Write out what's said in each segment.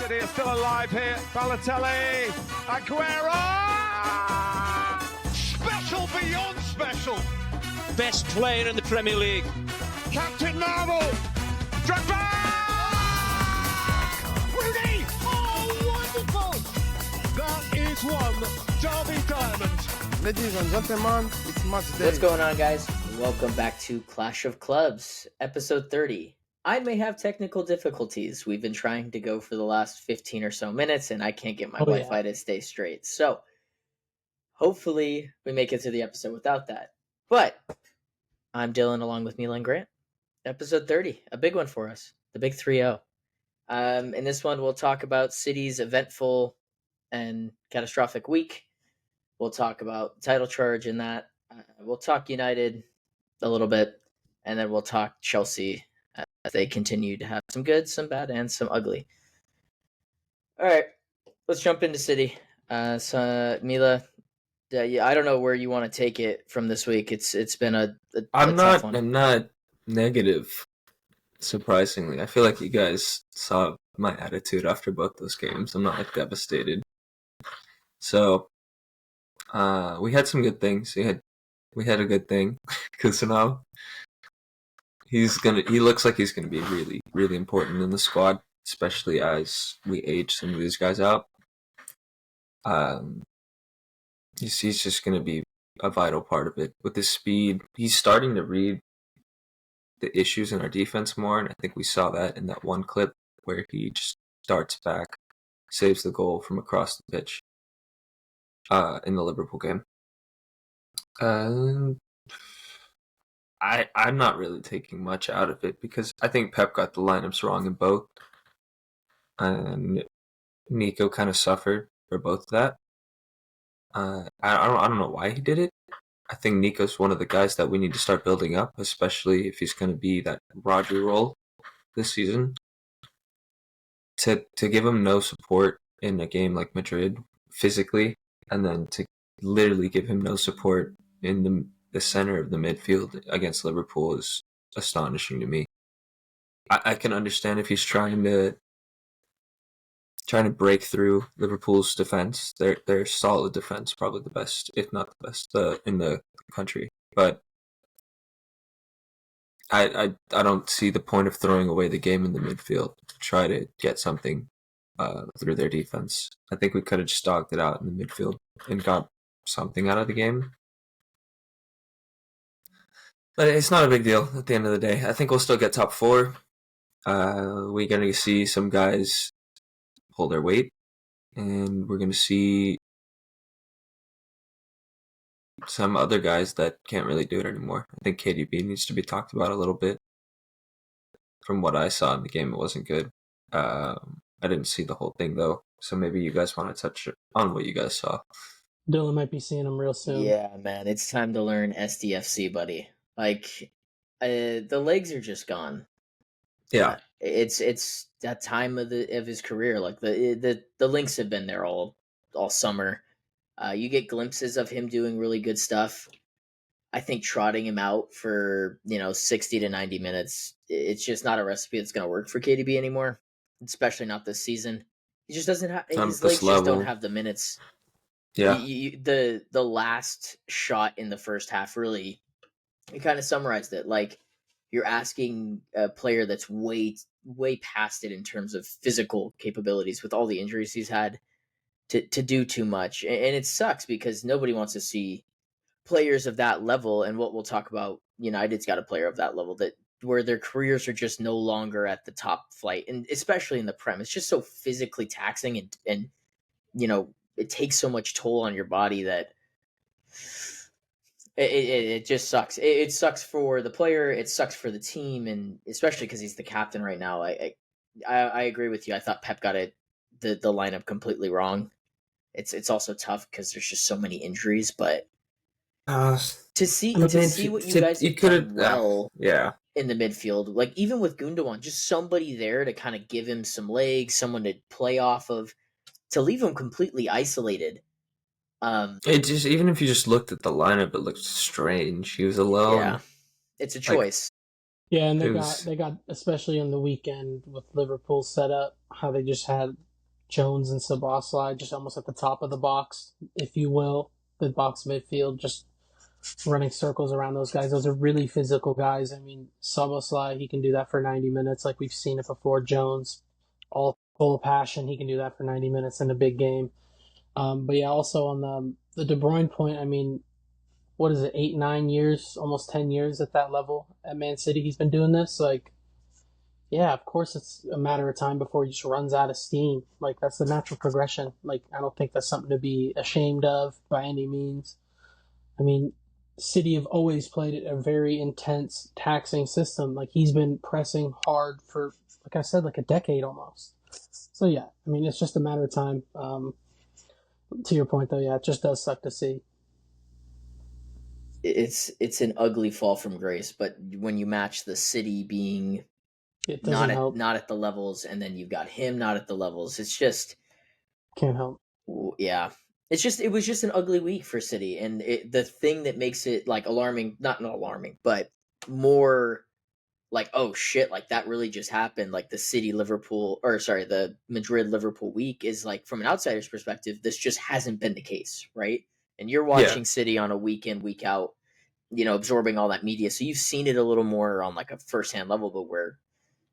City are still alive here. Balotelli, Aguero! Special beyond special. Best player in the Premier League. Captain Marvel. Drogba! Rooney! Oh, wonderful! That is one Derby Diamond. Ladies and gentlemen, it's match day. What's going on, guys? Welcome back to Clash of Clubs, episode 30. I may have technical difficulties. We've been trying to go for the last 15 or so minutes, and I can't get my Wi-Fi to stay straight. So, hopefully, we make it to the episode without that. But, I'm Dylan along with Mila and Grant. Episode 30, a big one for us. The big 3-0. In this one, we'll talk about City's eventful and catastrophic week. We'll talk about title charge in that. We'll talk United a little bit, and then we'll talk Chelsea as they continue to have some good, some bad, and some ugly. All right, let's jump into City. So Mila, I don't know where you want to take it from this week. It's been a tough one. I'm not negative. Surprisingly, I feel like you guys saw my attitude after both those games. I'm not devastated. So, we had some good things. We had a good thing because now he looks like he's gonna be really, really important in the squad, especially as we age some of these guys out. He's just gonna be a vital part of it. With his speed, he's starting to read the issues in our defense more, and I think we saw that in that one clip where he just starts back, saves the goal from across the pitch in the Liverpool game. I'm not really taking much out of it because I think Pep got the lineups wrong in both, and Nico kind of suffered for both of that. I don't know why he did it. I think Nico's one of the guys that we need to start building up, especially if he's going to be that Rodri role this season. To give him no support in a game like Madrid physically, and then to literally give him no support in the center of the midfield against Liverpool is astonishing to me. I can understand if he's trying to break through Liverpool's defense. Their solid defense, probably the best, if not the best, in the country. But I don't see the point of throwing away the game in the midfield to try to get something through their defense. I think we could have just dogged it out in the midfield and got something out of the game. But it's not a big deal at the end of the day. I think we'll still get top 4. We're going to see some guys pull their weight, and we're going to see some other guys that can't really do it anymore. I think KDB needs to be talked about a little bit. From what I saw in the game, it wasn't good. I didn't see the whole thing, though, so maybe you guys want to touch on what you guys saw. Dylan might be seeing him real soon. Yeah, man, it's time to learn SDFC, buddy. Like, the legs are just gone. Yeah, it's that time of his career. Like the links have been there all summer. You get glimpses of him doing really good stuff. I think trotting him out for 60 to 90 minutes, it's just not a recipe that's going to work for KDB anymore. Especially not this season. He just doesn't have his legs. Just don't have the minutes. Yeah, the last shot in the first half really, it kind of summarized it. Like, you're asking a player that's way past it in terms of physical capabilities with all the injuries he's had to do too much. And it sucks because nobody wants to see players of that level. And what we'll talk about, United's got a player of that level where their careers are just no longer at the top flight. And especially in the Prem, it's just so physically taxing and it takes so much toll on your body that it just sucks. It sucks for the player. It sucks for the team, and especially because he's the captain right now. I agree with you. I thought Pep got the lineup completely wrong. It's also tough because there's just so many injuries. But to see what you guys have done well in the midfield, like even with Gundogan, just somebody there to kind of give him some legs, someone to play off of, to leave him completely isolated. It just, even if you just looked at the lineup, it looked strange. He was alone. Yeah, it's a choice. Yeah, and they got especially on the weekend with Liverpool set up, how they just had Jones and Szoboszlai just almost at the top of the box, if you will, the box midfield, just running circles around those guys. Those are really physical guys. I mean, Szoboszlai, he can do that for 90 minutes like we've seen it before. Jones, all full of passion, he can do that for 90 minutes in a big game. But yeah, also on the De Bruyne point, I mean, what is it, 8, 9 years, almost 10 years at that level at Man City he's been doing this? Like, yeah, of course it's a matter of time before he just runs out of steam. Like, that's the natural progression. Like, I don't think that's something to be ashamed of by any means. I mean, City have always played a very intense, taxing system. Like, he's been pressing hard for, like I said, like a decade almost. So, yeah, I mean, it's just a matter of time. To your point, though, yeah, it just does suck to see. It's an ugly fall from grace, but when you match the City being It doesn't help. not at the levels, and then you've got him not at the levels, it's just Can't help. yeah. It was just an ugly week for City, and the thing that makes it like alarming, not alarming, but more like, oh shit, like that really just happened. Like the Madrid Liverpool week is like, from an outsider's perspective, this just hasn't been the case, right? And you're watching City on a week in, week out, absorbing all that media. So you've seen it a little more on like a firsthand level, but where,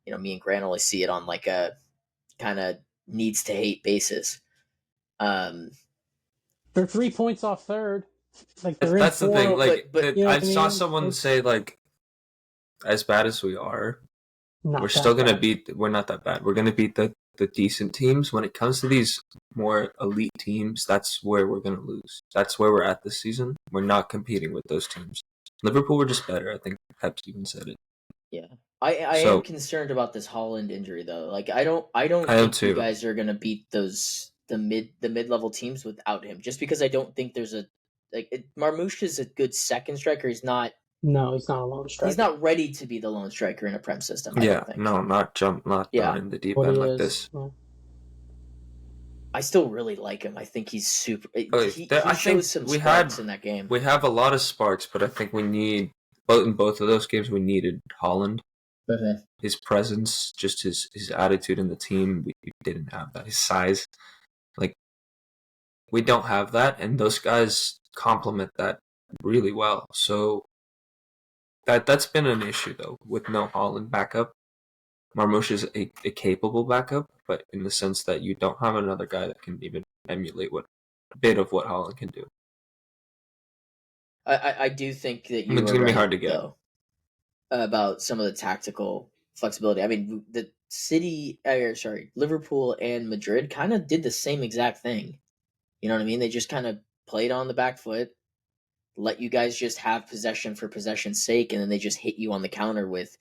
me and Grant only see it on like a kind of needs to hate basis. They're 3 points off third. Like, that's the thing. Like, but I saw someone say, like, as bad as we are, we're still going to beat, we're not that bad. We're going to beat the decent teams. When it comes to these more elite teams, that's where we're going to lose. That's where we're at this season. We're not competing with those teams. Liverpool were just better. I think Pep's even said it. Yeah. I am concerned about this Haaland injury, though. Like, I don't think you guys are going to beat the mid-level teams without him, just because I don't think there's Marmoush is a good second striker. He's not a lone striker. He's not ready to be the lone striker in a Prem system. Not down in the deep end like this. Yeah. I still really like him. I think he's super. He I shows some sparks in that game. We have a lot of sparks, but I think we need in both of those games we needed Haaland. Mm-hmm. His presence, just his attitude in the team, we didn't have that. His size, like, we don't have that, and those guys complement that really well. So that's been an issue, though, with no Haaland backup. Marmoush is a capable backup, but in the sense that you don't have another guy that can even emulate a bit of what Haaland can do. I do think that it's going to be hard to get, though, about some of the tactical flexibility. I mean, the Liverpool and Madrid kind of did the same exact thing. You know what I mean? They just kind of played on the back foot, let you guys just have possession for possession's sake, and then they just hit you on the counter with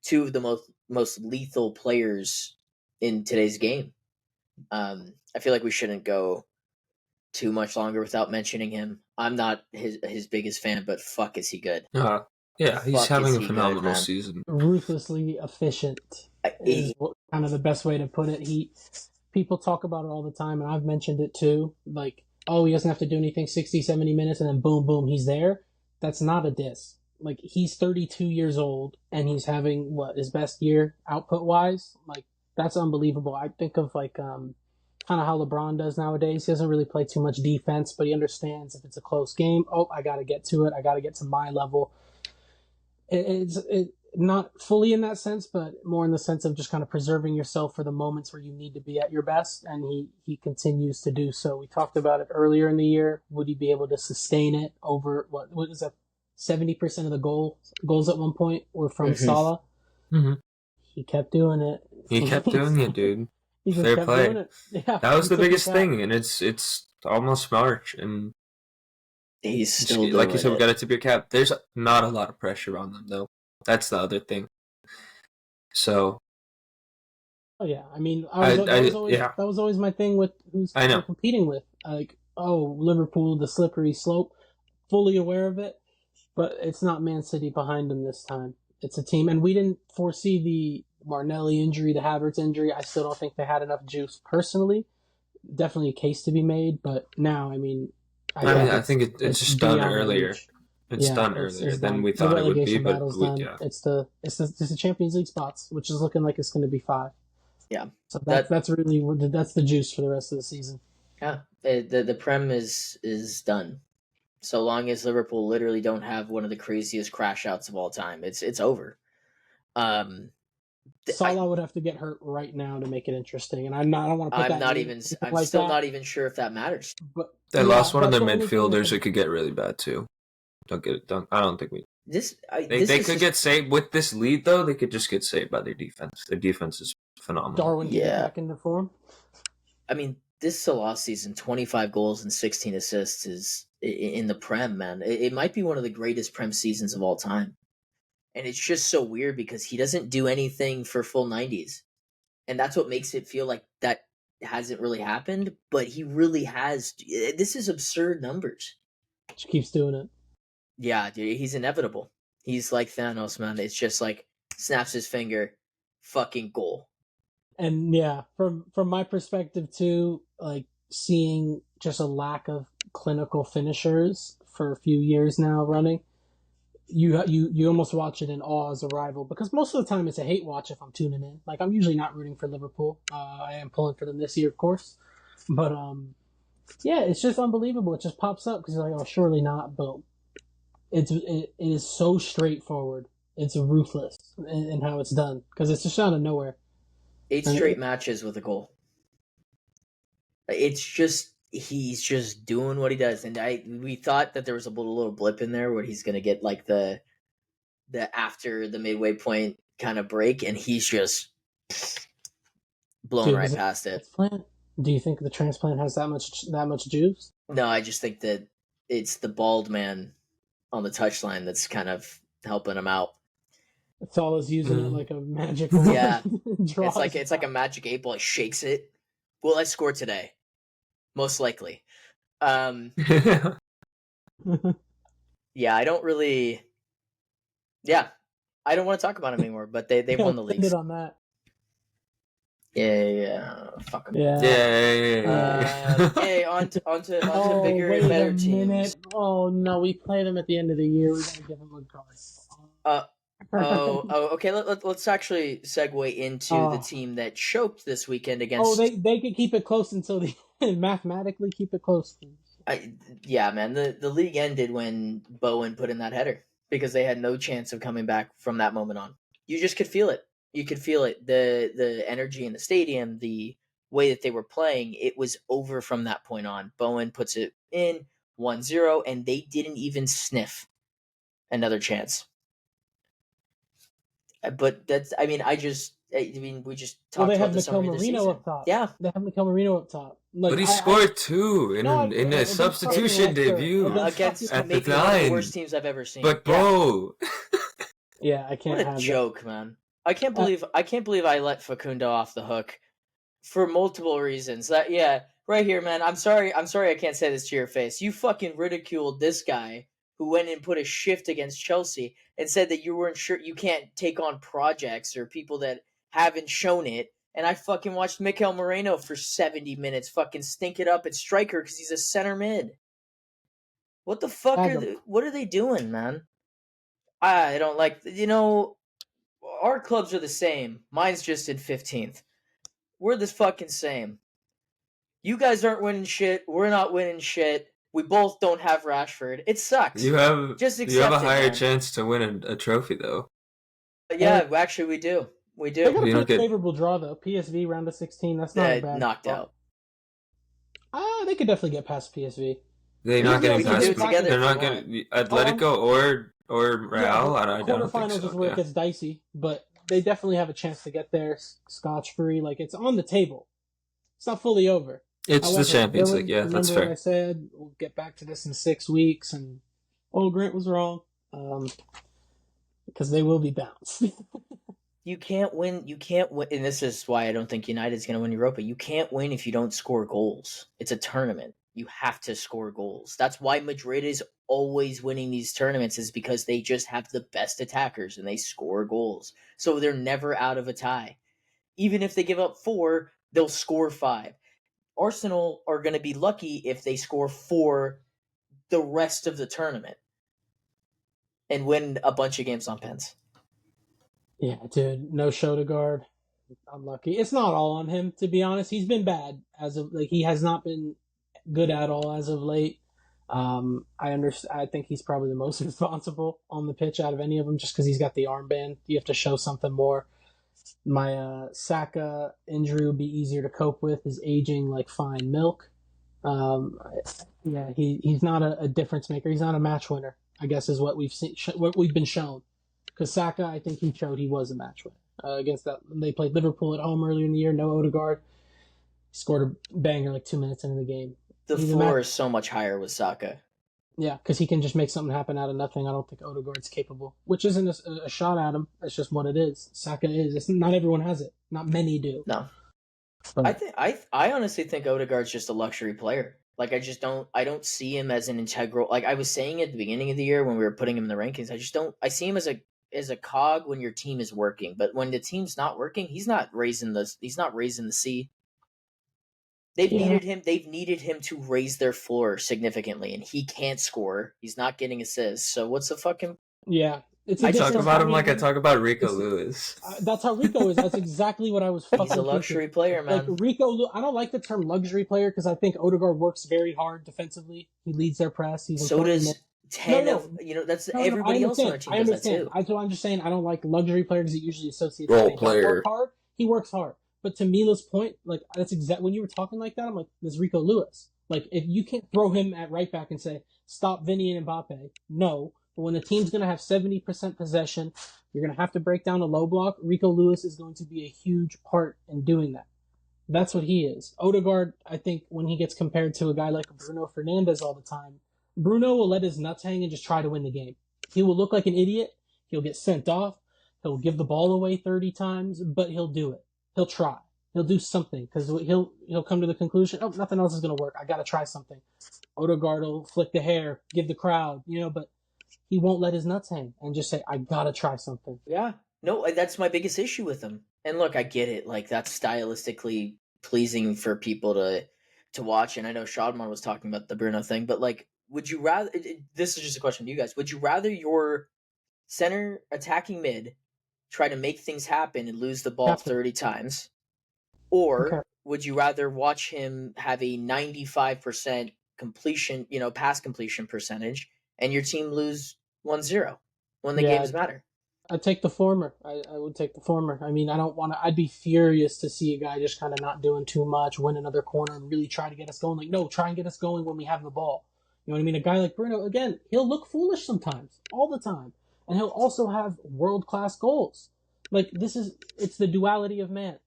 two of the most lethal players in today's game. I feel like we shouldn't go too much longer without mentioning him. I'm not his biggest fan, but fuck, is he good? Yeah, he's having a phenomenal season. Ruthlessly efficient is kind of the best way to put it. People talk about it all the time, and I've mentioned it too. Like, oh, he doesn't have to do anything 60, 70 minutes, and then boom, boom, he's there. That's not a diss. Like, he's 32 years old, and he's having, his best year output-wise? Like, that's unbelievable. I think of, like, kind of how LeBron does nowadays. He doesn't really play too much defense, but he understands if it's a close game, I got to get to it. I got to get to my level. It's not fully in that sense, but more in the sense of just kind of preserving yourself for the moments where you need to be at your best, and he continues to do so. We talked about it earlier in the year. Would he be able to sustain it over, what is that, 70% of the goals at one point were from Salah? Mm-hmm. He kept doing it. He kept doing it, dude. He just Fair kept play. doing it. Yeah, that was the biggest thing, and it's almost March, and he's still doing like you said, we got to tip your cap. There's not a lot of pressure on them, though. That's the other thing. So. Oh yeah, I mean, that was always my thing with who's we're competing with. Like, Liverpool, the slippery slope. Fully aware of it, but it's not Man City behind them this time. It's a team, and we didn't foresee the Martinelli injury, the Havertz injury. I still don't think they had enough juice personally. Definitely a case to be made, but now, I mean, I think it's just done earlier. It's done earlier than we thought it would be, but it's the Champions League spots, which is looking like it's going to be 5. Yeah. So that's the juice for the rest of the season. Yeah. The Prem is done. So long as Liverpool literally don't have one of the craziest crash outs of all time, it's over. Salah would have to get hurt right now to make it interesting, and I don't want to put I'm that. I'm still not even sure if that matters. But They lost one of their that's the only thing midfielders. It could get really bad too. I don't think we. They could get saved with this lead though. They could just get saved by their defense. Their defense is phenomenal. Darwin can get back into form. I mean, this Salah season, 25 goals and 16 assists is in the Prem, man. It might be one of the greatest Prem seasons of all time. And it's just so weird because he doesn't do anything for full 90s. And that's what makes it feel like that hasn't really happened. But he really has. This is absurd numbers. She keeps doing it. Yeah, dude, he's inevitable. He's like Thanos, man. It's just like snaps his finger, fucking goal. And yeah, from my perspective too, like seeing just a lack of clinical finishers for a few years now running, you almost watch it in awe as a rival, because most of the time it's a hate watch if I'm tuning in. Like, I'm usually not rooting for Liverpool. I am pulling for them this year, of course, but yeah, it's just unbelievable. It just pops up because you're like, oh, surely not. But it is so straightforward. It's ruthless in how it's done because it's just out of nowhere. 8 straight matches with a goal. It's just, he's just doing what he does. And we thought that there was a little blip in there where he's going to get like the after the midway point kind of break, and he's just blown right past it. Do you think the transplant has that much juice? No, I just think that it's the bald man on the touchline that's kind of helping him out. It's always using it like a magic. Yeah, it's like a magic 8-ball. He shakes it. Will I score today? Most likely. Yeah, I don't really. Yeah, I don't want to talk about him anymore. But they won the league. On that. Yeah. Fuck him. Yeah. Hey, on to bigger and better teams. Oh no, we play them at the end of the year. We gotta give them a card. Okay. Let's actually segue into the team that choked this weekend against. Oh, they could keep it close until the mathematically keep it close. Yeah, man. The league ended when Bowen put in that header because they had no chance of coming back from that moment on. You just could feel it. You could feel it. The energy in the stadium, the way that they were playing, it was over from that point on. Bowen puts it in 1-0, and they didn't even sniff another chance. But that's, I mean, we just talked about this already this season. Up top. Yeah. They have Mikel Merino up top. Like, but he scored 2 in a substitution debut against at maybe the 9. One of the worst teams I've ever seen. But bro, yeah, I can't. What a joke, man! I can't believe I let Facundo off the hook for multiple reasons. Right here, man. I'm sorry I can't say this to your face. You fucking ridiculed this guy who went and put a shift against Chelsea and said that you weren't sure, you can't take on projects or people that haven't shown it. And I fucking watched Mikel Merino for 70 minutes fucking stink it up at striker because he's a center mid. What the fuck what are they doing, man? I don't like, our clubs are the same. Mine's just in 15th. We're the fucking same. You guys aren't winning shit. We're not winning shit. We both don't have Rashford. It sucks. You have a higher chance to win a trophy, though. Yeah, actually, we do. We do. They got a pretty favorable draw, though. PSV round of 16. That's not bad. Knocked out. They could definitely get past PSV. They're not getting past. They're not getting Atletico or Real. I don't think so. Quarterfinals is where it gets dicey, but they definitely have a chance to get there scotch-free. Like, it's on the table. It's not fully over. It's the Champions League, yeah, that's fair. What I said, we'll get back to this in 6 weeks, and Grant was wrong, because they will be bounced. You can't win, and this is why I don't think United's going to win Europa. You can't win if you don't score goals. It's a tournament. You have to score goals. That's why Madrid is always winning these tournaments, is because they just have the best attackers, and they score goals. So they're never out of a tie. Even if they give up 4, they'll score 5. Arsenal are going to be lucky if they score 4 the rest of the tournament and win a bunch of games on pens. Yeah, dude. No Sodergaard. unlucky. It's not all on him, to be honest. He's been bad he has not been good at all as of late. I think he's probably the most responsible on the pitch out of any of them, just because he's got the armband. You have to show something more. My Saka injury would be easier to cope with. His aging like fine milk. He's not a difference maker. He's not a match winner, I guess, is what we've seen, what we've been shown. Because Saka, I think he showed he was a match winner. Against that, they played Liverpool at home earlier in the year. No Odegaard. Scored a banger like 2 minutes into the game. The floor is so much higher with Saka. Yeah, because he can just make something happen out of nothing. I don't think Odegaard's capable. Which isn't a shot at him. It's just what it is. Saka is. Not everyone has it. Not many do. No. But I honestly think Odegaard's just a luxury player. Like, I don't see him as an integral. Like I was saying at the beginning of the year when we were putting him in the rankings, I see him as a cog when your team is working. But when the team's not working, he's not raising the sea. They've needed him to raise their floor significantly, and he can't score. He's not getting assists. So what's the fucking... Yeah. I talk about him like I talk about Rico Lewis. That's how Rico is. That's exactly what I was fucking He's a luxury player, man. Like Rico, I don't like the term luxury player because I think Odegaard works very hard defensively. He leads their press. So does 10 that's everybody else on our team does that too. I'm just saying I don't like luxury player because it usually associates role player. Work hard. He works hard. But to Mila's point, like that's exactly when you were talking like that, I'm like, there's Rico Lewis. Like if you can't throw him at right back and say, stop Vinny and Mbappe, no. But when the team's going to have 70% possession, you're going to have to break down a low block. Rico Lewis is going to be a huge part in doing that. That's what he is. Odegaard, I think when he gets compared to a guy like Bruno Fernandes all the time, Bruno will let his nuts hang and just try to win the game. He will look like an idiot. He'll get sent off. He'll give the ball away 30 times, but he'll do it. He'll try. He'll do something because he'll come to the conclusion, oh, nothing else is going to work. I got to try something. Odegaard will flick the hair, give the crowd, but he won't let his nuts hang and just say, I got to try something. Yeah. No, that's my biggest issue with him. And look, I get it. Like, that's stylistically pleasing for people to watch. And I know Shadman was talking about the Bruno thing, but like, would you rather, this is just a question to you guys, would you rather your center attacking mid try to make things happen and lose the ball 30 times? Or would you rather watch him have a 95% completion, pass completion percentage and your team lose 1-0 when the games matter? I'd take the former. I would take the former. I mean, I'd be furious to see a guy just kind of not doing too much, win another corner and really try to get us going. Like, no, try and get us going when we have the ball. You know what I mean? A guy like Bruno, again, he'll look foolish sometimes, all the time. And he'll also have world-class goals. Like, it's the duality of man.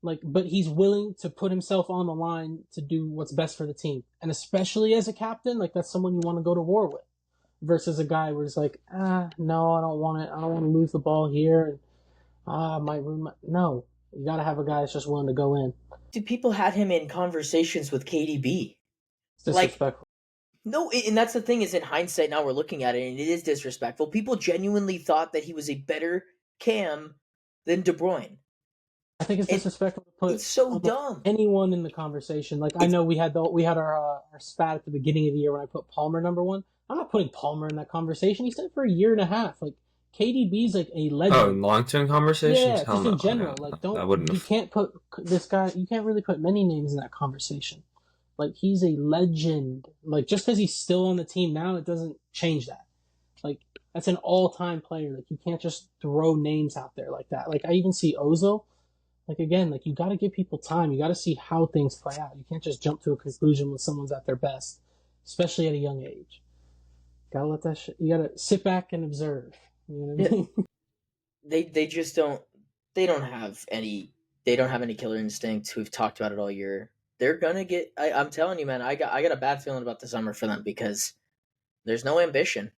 Like, but he's willing to put himself on the line to do what's best for the team. And especially as a captain, like, that's someone you want to go to war with. Versus a guy where it's like, no, I don't want it. I don't want to lose the ball here. And, no. You got to have a guy that's just willing to go in. Dude, people had him in conversations with KDB. It's disrespectful. No, and that's the thing is in hindsight now we're looking at it and it is disrespectful. People genuinely thought that he was a better Cam than De Bruyne. I think it's disrespectful to put it's so dumb. anyone in the conversation. Like, I know we had our spat at the beginning of the year when I put Palmer number one. I'm not putting Palmer in that conversation. He's done it for a year and a half. Like, KDB's like a legend. Oh, in long-term conversations? Yeah, just in general. Like, you can't put this guy, you can't really put many names in that conversation. Like, he's a legend. Like, just because he's still on the team now, it doesn't change that. Like, that's an all-time player. Like, you can't just throw names out there like that. Like, I even see Ozil. Like, again, like, you got to give people time. You got to see how things play out. You can't just jump to a conclusion when someone's at their best, especially at a young age. Gotta let that shit. You gotta sit back and observe. You know what I mean? They just don't. They don't have any. They don't have any killer instinct. We've talked about it all year. They're gonna get. I'm telling you, man. I got a bad feeling about the summer for them because there's no ambition,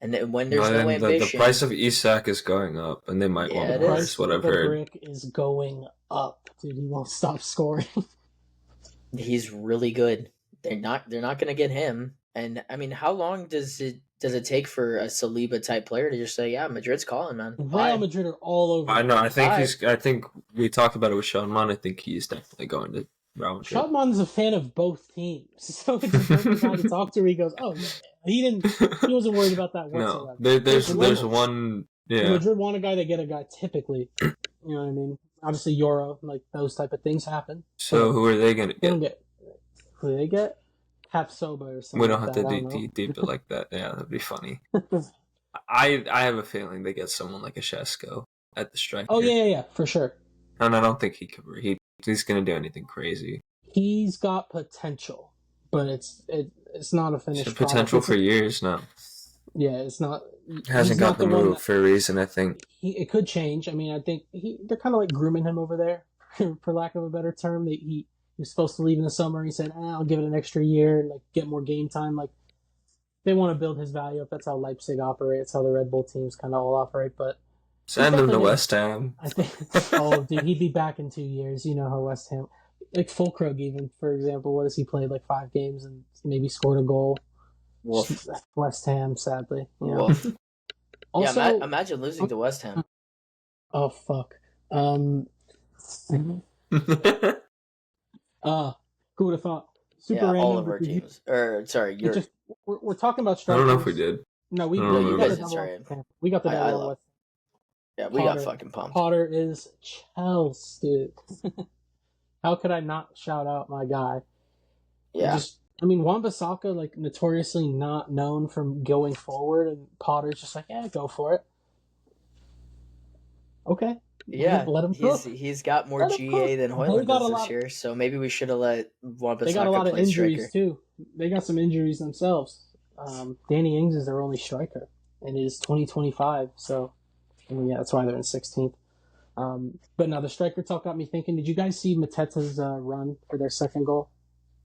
and when there's no ambition, the price of Isak is going up, and they might want more. Is what I've heard. Brick is going up, dude. He won't stop scoring. He's really good. They're not gonna get him. And I mean, how long does it take for a Saliba type player to just say, "Yeah, Madrid's calling, man"? Real Madrid are all over. I know. I think we talked about it with Shadman. I think he's definitely going to Real Madrid. Shadman's a fan of both teams, so it's a perfect guy to talk to. Where he goes, "Oh, man. He wasn't worried about that whatsoever." No, there's one. Yeah, Madrid want a guy, they get a guy. Typically, you know what I mean. obviously Euro, like those type of things happen. So who are they going to They don't get? get who they get. Capsoba or something. We don't like have that. to deep it like that. Yeah, that'd be funny. I have a feeling they get someone like a Shesko at the striker. Oh yeah, for sure. And I don't think he's going to do anything crazy. He's got potential, but it's not a finished product. Potential for years now. Yeah, it's not. Hasn't got the move for a reason, I think. It could change. I mean, I think they're kind of like grooming him over there, for lack of a better term. He was supposed to leave in the summer. He said, "I'll give it an extra year and like get more game time." Like they want to build his value up. That's how Leipzig operates. How the Red Bull teams kind of all operate. But send him to West Ham. I think. Oh, dude, he'd be back in 2 years. You know how West Ham, like Fulkrug, even for example, what has he played like 5 games and maybe scored a goal? Wolf. West Ham, sadly. You know? Also, yeah, imagine losing to West Ham. Oh fuck. Who would have thought? Super random, all of our teams. We're talking about strikers. I don't know if we did. No, we you got guys the did. Sorry. We got the I love. Yeah, we got fucking pumped. Potter is Chelsea, dude. How could I not shout out my guy? Yeah. Wan-Bissaka, like, notoriously not known from going forward, and Potter's just like, yeah, go for it. Okay. Yeah, let him cook. He's got more GA than Højlund does this year, so maybe we should have let Wan-Bissaka play striker. They got a lot of injuries, too. They got some injuries themselves. Danny Ings is their only striker, and it is 2025, so, yeah, that's why they're in 16th. But now the striker talk got me thinking, did you guys see Mateta's run for their second goal?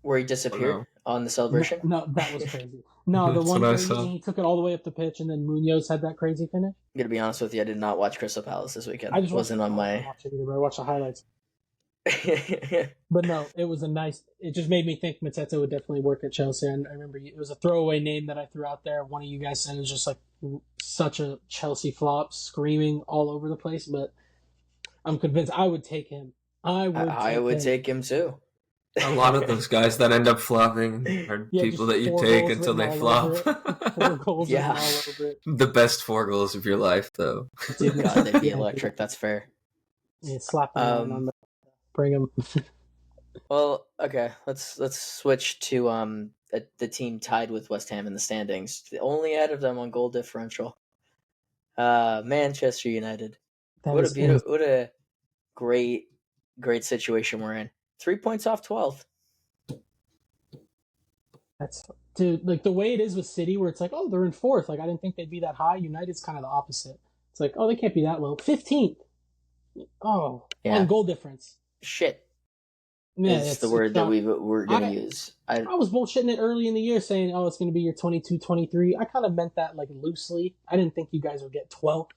Where he disappeared on the celebration? No, that was crazy. No, the one where he took it all the way up the pitch and then Munoz had that crazy finish. I'm going to be honest with you, I did not watch Crystal Palace this weekend. I wasn't on my... I watched the highlights. But no, it was it just made me think Mateta would definitely work at Chelsea. And I remember it was a throwaway name that I threw out there. One of you guys said it was just like such a Chelsea flop, screaming all over the place. But I'm convinced I would take him. I would take him too. A lot of those guys that end up flopping are people that you take until they flop. 4 goals all over it. The best 4 goals of your life, though. Dude, God, they'd be electric. That's fair. Yeah, slap them on the... Bring them. Well, okay. Let's switch to the team tied with West Ham in the standings. The only ahead of them on goal differential. Manchester United. What a great situation we're in. 3 points off 12th. Dude, like the way it is with City, where it's like, oh, they're in 4th. Like I didn't think they'd be that high. United's kind of the opposite. It's like, oh, they can't be that low. 15th. Oh, yeah. On goal difference. Shit. Yeah, it's the word that we're going to use. I was bullshitting it early in the year saying, oh, it's going to be your 22-23. I kind of meant that like loosely. I didn't think you guys would get 12th.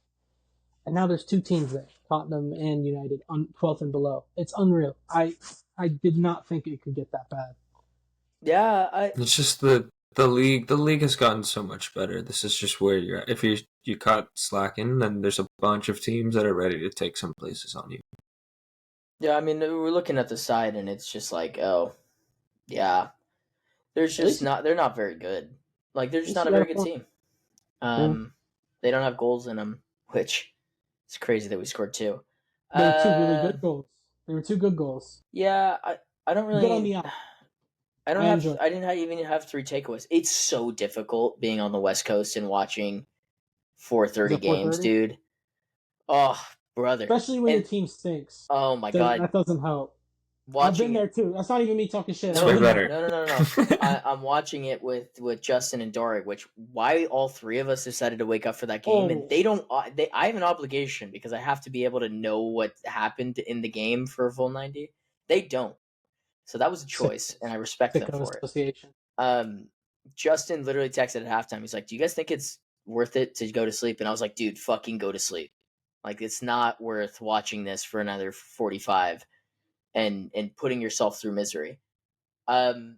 And now there's 2 teams there, Tottenham and United, on 12th and below. It's unreal. I did not think it could get that bad. Yeah, it's just the league. The league has gotten so much better. This is just where you're at. If you caught slacking, then there's a bunch of teams that are ready to take some places on you. Yeah, I mean, we're looking at the side, and it's just like, oh, yeah, they're not very good. Like, they're just not a very good team. They don't have goals in them, which is crazy that we scored 2. They were 2 really good goals. They were 2 good goals. Yeah, I don't really. Good on the eye. I didn't even have 3 takeaways. It's so difficult being on the West Coast and watching 4:30 games, dude. Oh, brother. Especially when your team stinks. Oh my God. That doesn't help. I've been there too. That's not even me talking shit. It's way better. No. I'm watching it with Justin and Doric, why all 3 of us decided to wake up for that game, and they don't. I have an obligation because I have to be able to know what happened in the game for a full 90. They don't. So that was a choice, and I respect them for it. Justin literally texted at halftime. He's like, "Do you guys think it's worth it to go to sleep?" And I was like, "Dude, fucking go to sleep. Like, it's not worth watching this for another 45 and putting yourself through misery." I'll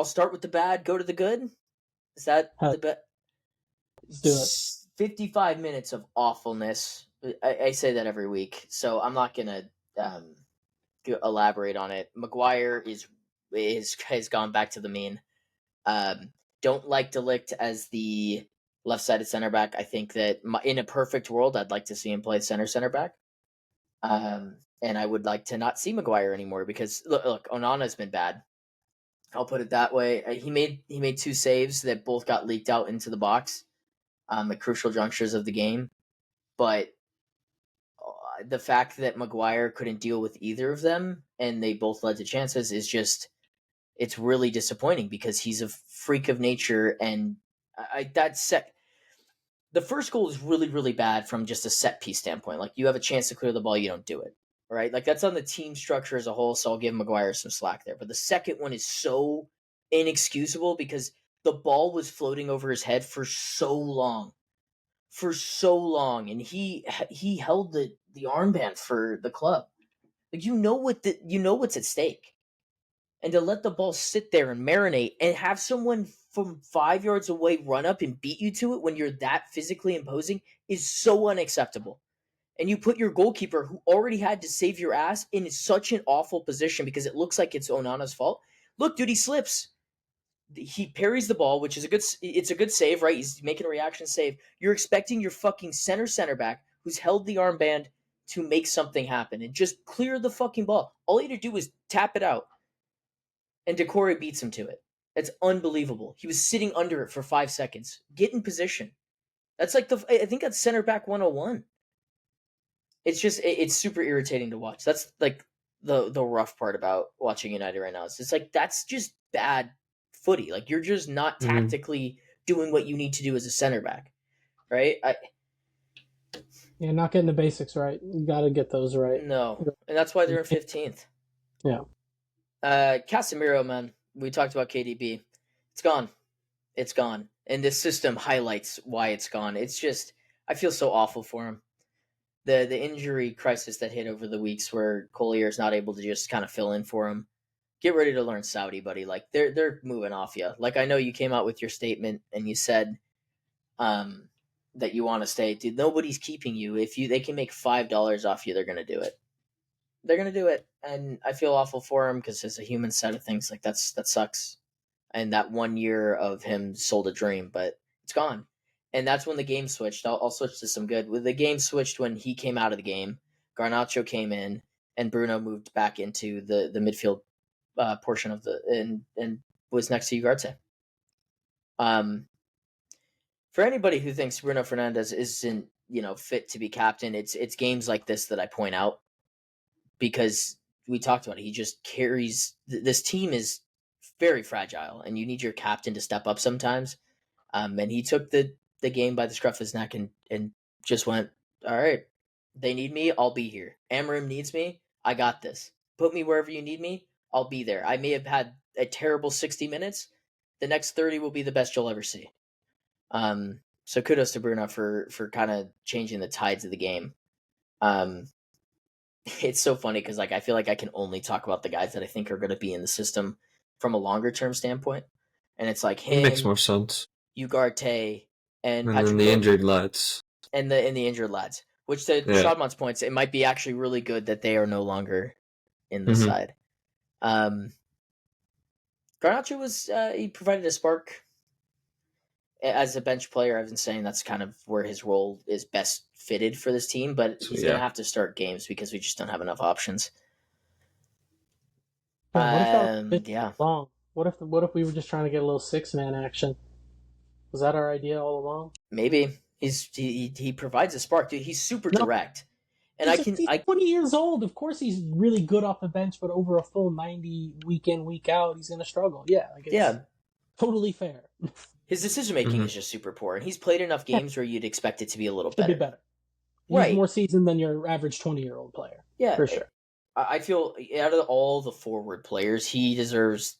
start with the bad, go to the good. Is that the bad? Let's do it. 55 minutes of awfulness. I say that every week, so I'm not gonna elaborate on it. Maguire has gone back to the mean. Don't like De Ligt as the left-sided center back. I think that in a perfect world, I'd like to see him play center back. And I would like to not see Maguire anymore because look, Onana's been bad. I'll put it that way. He made 2 saves that both got leaked out into the box at crucial junctures of the game. But the fact that Maguire couldn't deal with either of them and they both led to chances is just, it's really disappointing because he's a freak of nature. And the first goal is really, really bad from just a set piece standpoint. Like, you have a chance to clear the ball, you don't do it. Right? Like, that's on the team structure as a whole, so I'll give Maguire some slack there. But the second one is so inexcusable because the ball was floating over his head for so long. And he held the armband for the club. Like, you know what's at stake. And to let the ball sit there and marinate and have someone from 5 yards away run up and beat you to it when you're that physically imposing is so unacceptable. And you put your goalkeeper, who already had to save your ass, in such an awful position because it looks like it's Onana's fault. Look, dude, he slips. He parries the ball, which is it's a good save, right? He's making a reaction save. You're expecting your fucking center back, who's held the armband, to make something happen and just clear the fucking ball. All he had to do was tap it out. And Decore beats him to it. That's unbelievable. He was sitting under it for 5 seconds. Get in position. That's like I think that's center back 101. It's just, it's super irritating to watch. That's like the rough part about watching United right now. It's like, that's just bad footy. Like, you're just not tactically doing what you need to do as a center back, right? Yeah, not getting the basics right. You got to get those right. No, and that's why they're in 15th. Yeah. Casemiro, man, we talked about KDB. It's gone. It's gone. And this system highlights why it's gone. It's just, I feel so awful for him. The injury crisis that hit over the weeks where Collier is not able to just kind of fill in for him. Get ready to learn Saudi, buddy. Like, they're moving off you. Like, I know you came out with your statement and you said that you want to stay. Dude, nobody's keeping you. If they can make $5 off you, they're going to do it. They're going to do it. And I feel awful for him because it's a human side of things. Like, that sucks. And that 1 year of him sold a dream, but it's gone. And that's when the game switched. I'll switch to some good. The game switched when he came out of the game. Garnacho came in, and Bruno moved back into the midfield portion of and was next to Ugarte. For anybody who thinks Bruno Fernandes isn't fit to be captain, it's games like this that I point out, because we talked about it. He just carries. This team is very fragile, and you need your captain to step up sometimes. And he took the game by the scruff of his neck and just went, all right, they need me, I'll be here. Amarim needs me, I got this. Put me wherever you need me, I'll be there. I may have had a terrible 60 minutes. The next 30 will be the best you'll ever see. So kudos to Bruno for kind of changing the tides of the game. It's so funny because, like, I feel like I can only talk about the guys that I think are going to be in the system from a longer term standpoint. And it's like him. It makes more sense. Ugarte and Patrick then the injured lads. And the injured lads. Which, to Shadman's points, it might be actually really good that they are no longer in the side. Garnacho was he provided a spark as a bench player. I've been saying that's kind of where his role is best fitted for this team, but he's gonna have to start games because we just don't have enough options. Long? What if we were just trying to get a little 6-man action? Was that our idea all along? Maybe. He provides a spark, dude. He's super direct. And he's 20 years old. Of course he's really good off the bench, but over a full 90 week in, week out, he's gonna struggle. Yeah. Totally fair. His decision making is just super poor, and he's played enough games where you'd expect it to be a little better. He's right. more seasoned than your average 20-year-old player. Yeah, for sure. I feel out of all the forward players, he deserves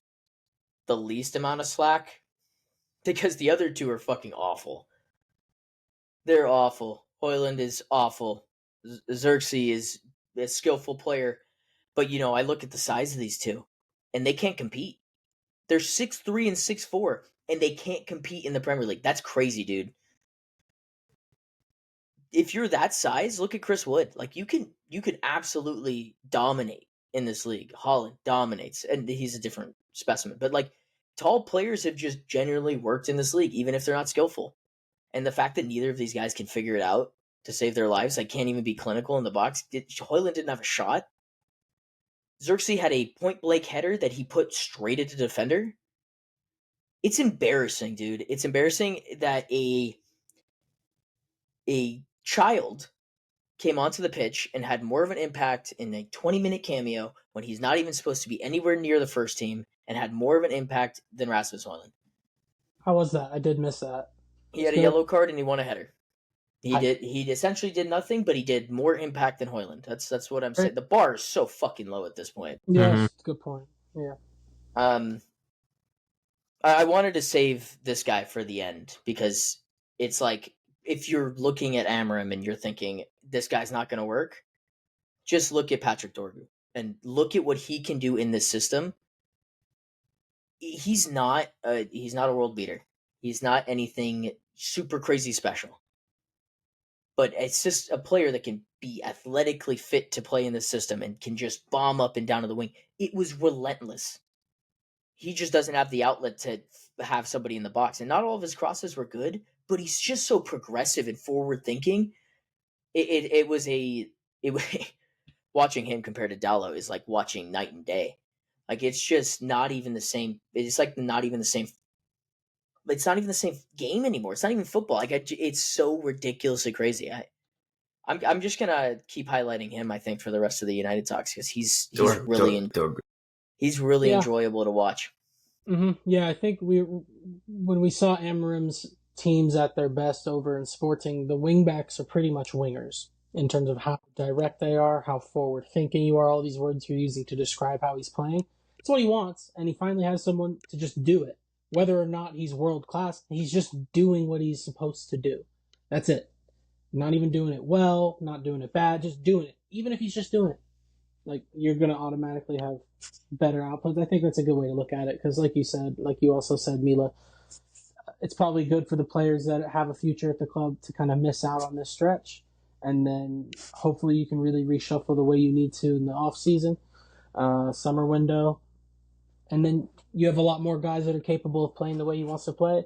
the least amount of slack because the other two are fucking awful. They're awful. Højlund is awful. Xerxes is a skillful player, but I look at the size of these two, and they can't compete. They're 6'3" and 6'4", and they can't compete in the Premier League. That's crazy, dude. If you're that size, look at Chris Wood. Like, you can absolutely dominate in this league. Haaland dominates, and he's a different specimen. But, like, tall players have just genuinely worked in this league, even if they're not skillful. And the fact that neither of these guys can figure it out to save their lives. Like, can't even be clinical in the box. Hoyland didn't have a shot. Xerxes had a point-blank header that he put straight into the defender. It's embarrassing, dude. It's embarrassing that a child came onto the pitch and had more of an impact in a 20-minute cameo when he's not even supposed to be anywhere near the first team and had more of an impact than Rasmus Hoyland. How was that? I did miss that. He had a yellow card and he won a header. He essentially did nothing, but he did more impact than Hoyland. That's what I'm saying. The bar is so fucking low at this point. Yes, good point. Yeah. I wanted to save this guy for the end because it's like, if you're looking at Amarim and you're thinking this guy's not going to work, just look at Patrick Dorgu and look at what he can do in this system. He's not a world beater. He's not anything super crazy special. But it's just a player that can be athletically fit to play in the system and can just bomb up and down to the wing. It was relentless. He just doesn't have the outlet to have somebody in the box. And not all of his crosses were good, but he's just so progressive and forward thinking. It was watching him compared to Dallo is like watching night and day. Like, it's just not even the same. It's like not even the same. It's not even the same game anymore. It's not even football. Like, it's so ridiculously crazy. I'm just gonna keep highlighting him, I think, for the rest of the United talks because he's really enjoyable to watch. Mm-hmm. Yeah, I think when we saw Amarim's teams at their best over in Sporting, the wingbacks are pretty much wingers in terms of how direct they are, how forward thinking you are. All these words you're using to describe how he's playing. It's what he wants, and he finally has someone to just do it. Whether or not he's world class, he's just doing what he's supposed to do. That's it. Not even doing it well, not doing it bad, just doing it. Even if he's just doing it, like, you're going to automatically have better outputs. I think that's a good way to look at it because, like you also said, Mila, it's probably good for the players that have a future at the club to kind of miss out on this stretch. And then hopefully you can really reshuffle the way you need to in the off-season, summer window. And then you have a lot more guys that are capable of playing the way he wants to play.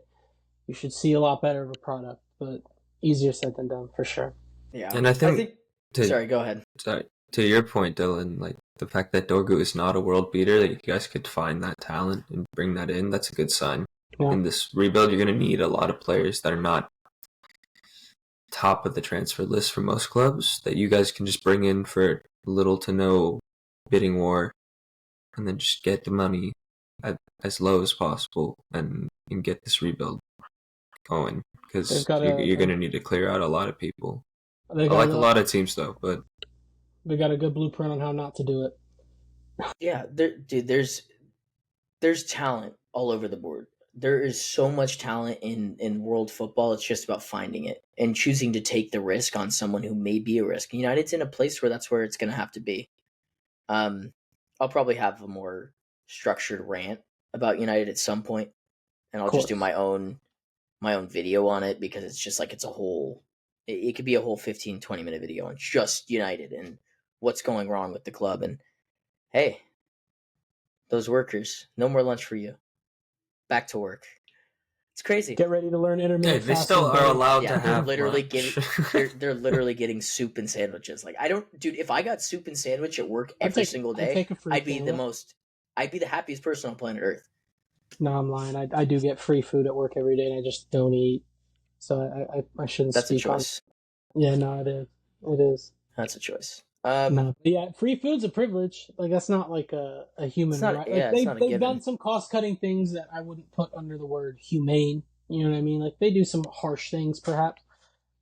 You should see a lot better of a product, but easier said than done for sure. Yeah, and I think sorry, go ahead. Sorry, to your point, Dylan, like the fact that Dorgu is not a world beater, that you guys could find that talent and bring that in, that's a good sign. Yeah. In this rebuild, you're going to need a lot of players that are not top of the transfer list for most clubs that you guys can just bring in for little to no bidding war and then just get the money at as low as possible and get this rebuild going because you're going to need to clear out a lot of people. I like a lot of teams though, but they got a good blueprint on how not to do it. Yeah, there's talent all over the board. There is so much talent in world football. It's just about finding it and choosing to take the risk on someone who may be a risk. United's in a place where that's where it's going to have to be. I'll probably have a more structured rant about United at some point, and I'll just do my own video on it because it's just like it's a whole. It could be a whole 15, 20-minute video on just United and what's going wrong with the club. And hey, those workers, no more lunch for you. Back to work. It's crazy. Get ready to learn intermittent. They still are allowed to have literally they're literally getting soup and sandwiches. Like, if I got soup and sandwich at work every single day, I'd be the happiest person on planet Earth. No, I'm lying. I do get free food at work every day, and I just don't eat. So I shouldn't. That's speak a choice. Yeah, no, it is. It is. That's a choice. No, yeah, free food's a privilege. Like, that's not like a human right. Like, they've done some cost-cutting things that I wouldn't put under the word humane. You know what I mean? Like, they do some harsh things, perhaps.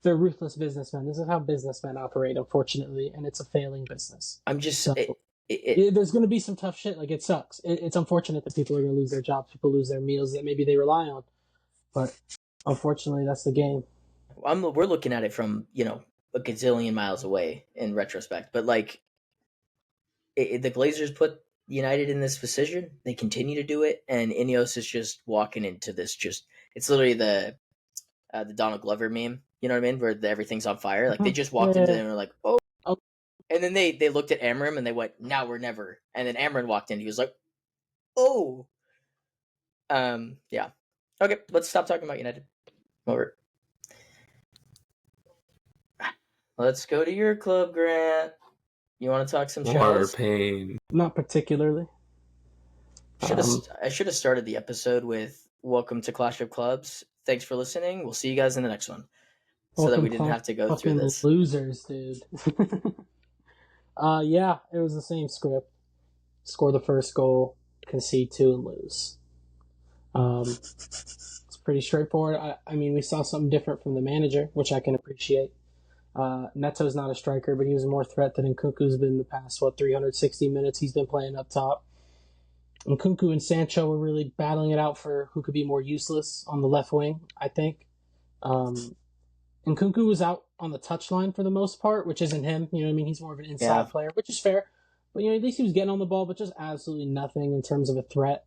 They're ruthless businessmen. This is how businessmen operate, unfortunately, and it's a failing business. I'm just... So, there's going to be some tough shit. Like, it sucks. It's unfortunate that people are going to lose their jobs, people lose their meals that maybe they rely on. But, unfortunately, that's the game. We're looking at it from, a gazillion miles away in retrospect, but like the Glazers put United in this position, they continue to do it, and Ineos is just walking into this. It's literally the Donald Glover meme, you know what I mean, where everything's on fire. Like, they just walked into them and were like, oh, and then they looked at Amarim and they went, now or never. And then Amarim walked in, he was like, oh, yeah, okay, let's stop talking about United. Over. Let's go to your club, Grant. You want to talk some More shells? pain. Not particularly. I should have started the episode with "Welcome to Clash of Clubs." Thanks for listening. We'll see you guys in the next one, so that we didn't have to go through fucking this. Losers, dude. Yeah, it was the same script. Score the first goal, concede 2, and lose. It's pretty straightforward. I mean, we saw something different from the manager, which I can appreciate. Neto's not a striker, but he was more threat than Nkunku's been the past, 360 minutes he's been playing up top. Nkunku and Sancho were really battling it out for who could be more useless on the left wing, I think. Nkunku was out on the touchline for the most part, which isn't him. You know what I mean? He's more of an inside player, which is fair. But, at least he was getting on the ball, but just absolutely nothing in terms of a threat.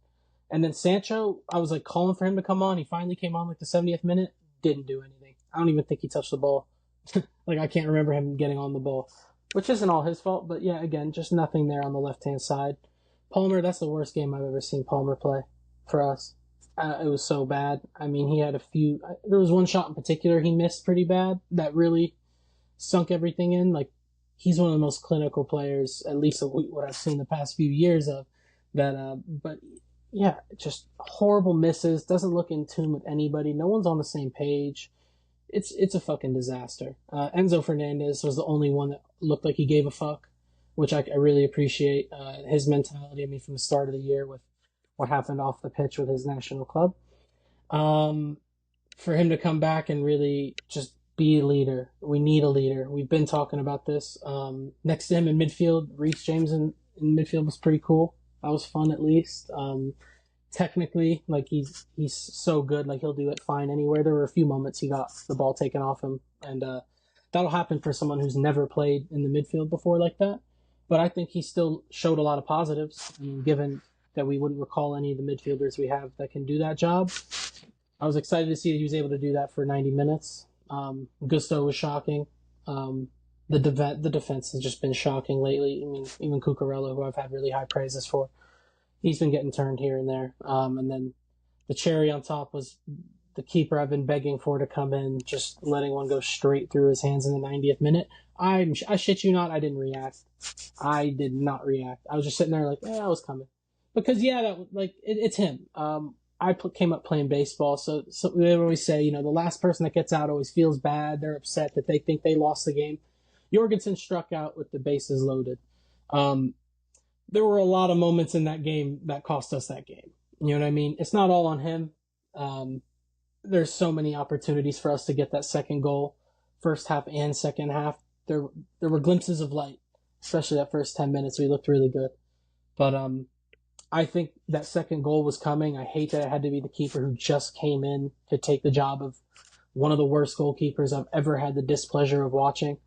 And then Sancho, I was calling for him to come on. He finally came on the 70th minute. Didn't do anything. I don't even think he touched the ball. I can't remember him getting on the ball, which isn't all his fault. But yeah, again, just nothing there on the left-hand side. Palmer, that's the worst game I've ever seen Palmer play for us. It was so bad. I mean, he had a few. There was one shot in particular he missed pretty bad that really sunk everything in. He's one of the most clinical players, at least what I've seen the past few years of that. But yeah, just horrible misses. Doesn't look in tune with anybody. No one's on the same page. It's a fucking disaster. Enzo Fernandez was the only one that looked like he gave a fuck, which I really appreciate. His mentality, from the start of the year with what happened off the pitch with his national club. For him to come back and really just be a leader. We need a leader. We've been talking about this. Next to him in midfield, Reece James in midfield was pretty cool. That was fun at least. Technically, he's so good, he'll do it fine anywhere. There were a few moments he got the ball taken off him, and that'll happen for someone who's never played in the midfield before like that. But I think he still showed a lot of positives, given that we wouldn't recall any of the midfielders we have that can do that job. I was excited to see that he was able to do that for 90 minutes. Gusto was shocking. The defense has just been shocking lately. Even Cucurella, who I've had really high praises for, he's been getting turned here and there. And then the cherry on top was the keeper I've been begging for to come in, just letting one go straight through his hands in the 90th minute. I shit you not, I didn't react. I did not react. I was just sitting there I was coming. Because, yeah, it's him. I came up playing baseball, so they always say, the last person that gets out always feels bad. They're upset that they think they lost the game. Jorgensen struck out with the bases loaded. There were a lot of moments in that game that cost us that game. You know what I mean? It's not all on him. There's so many opportunities for us to get that second goal, first half and second half. There were glimpses of light, especially that first 10 minutes. We looked really good. But I think that second goal was coming. I hate that it had to be the keeper who just came in to take the job of one of the worst goalkeepers I've ever had the displeasure of watching.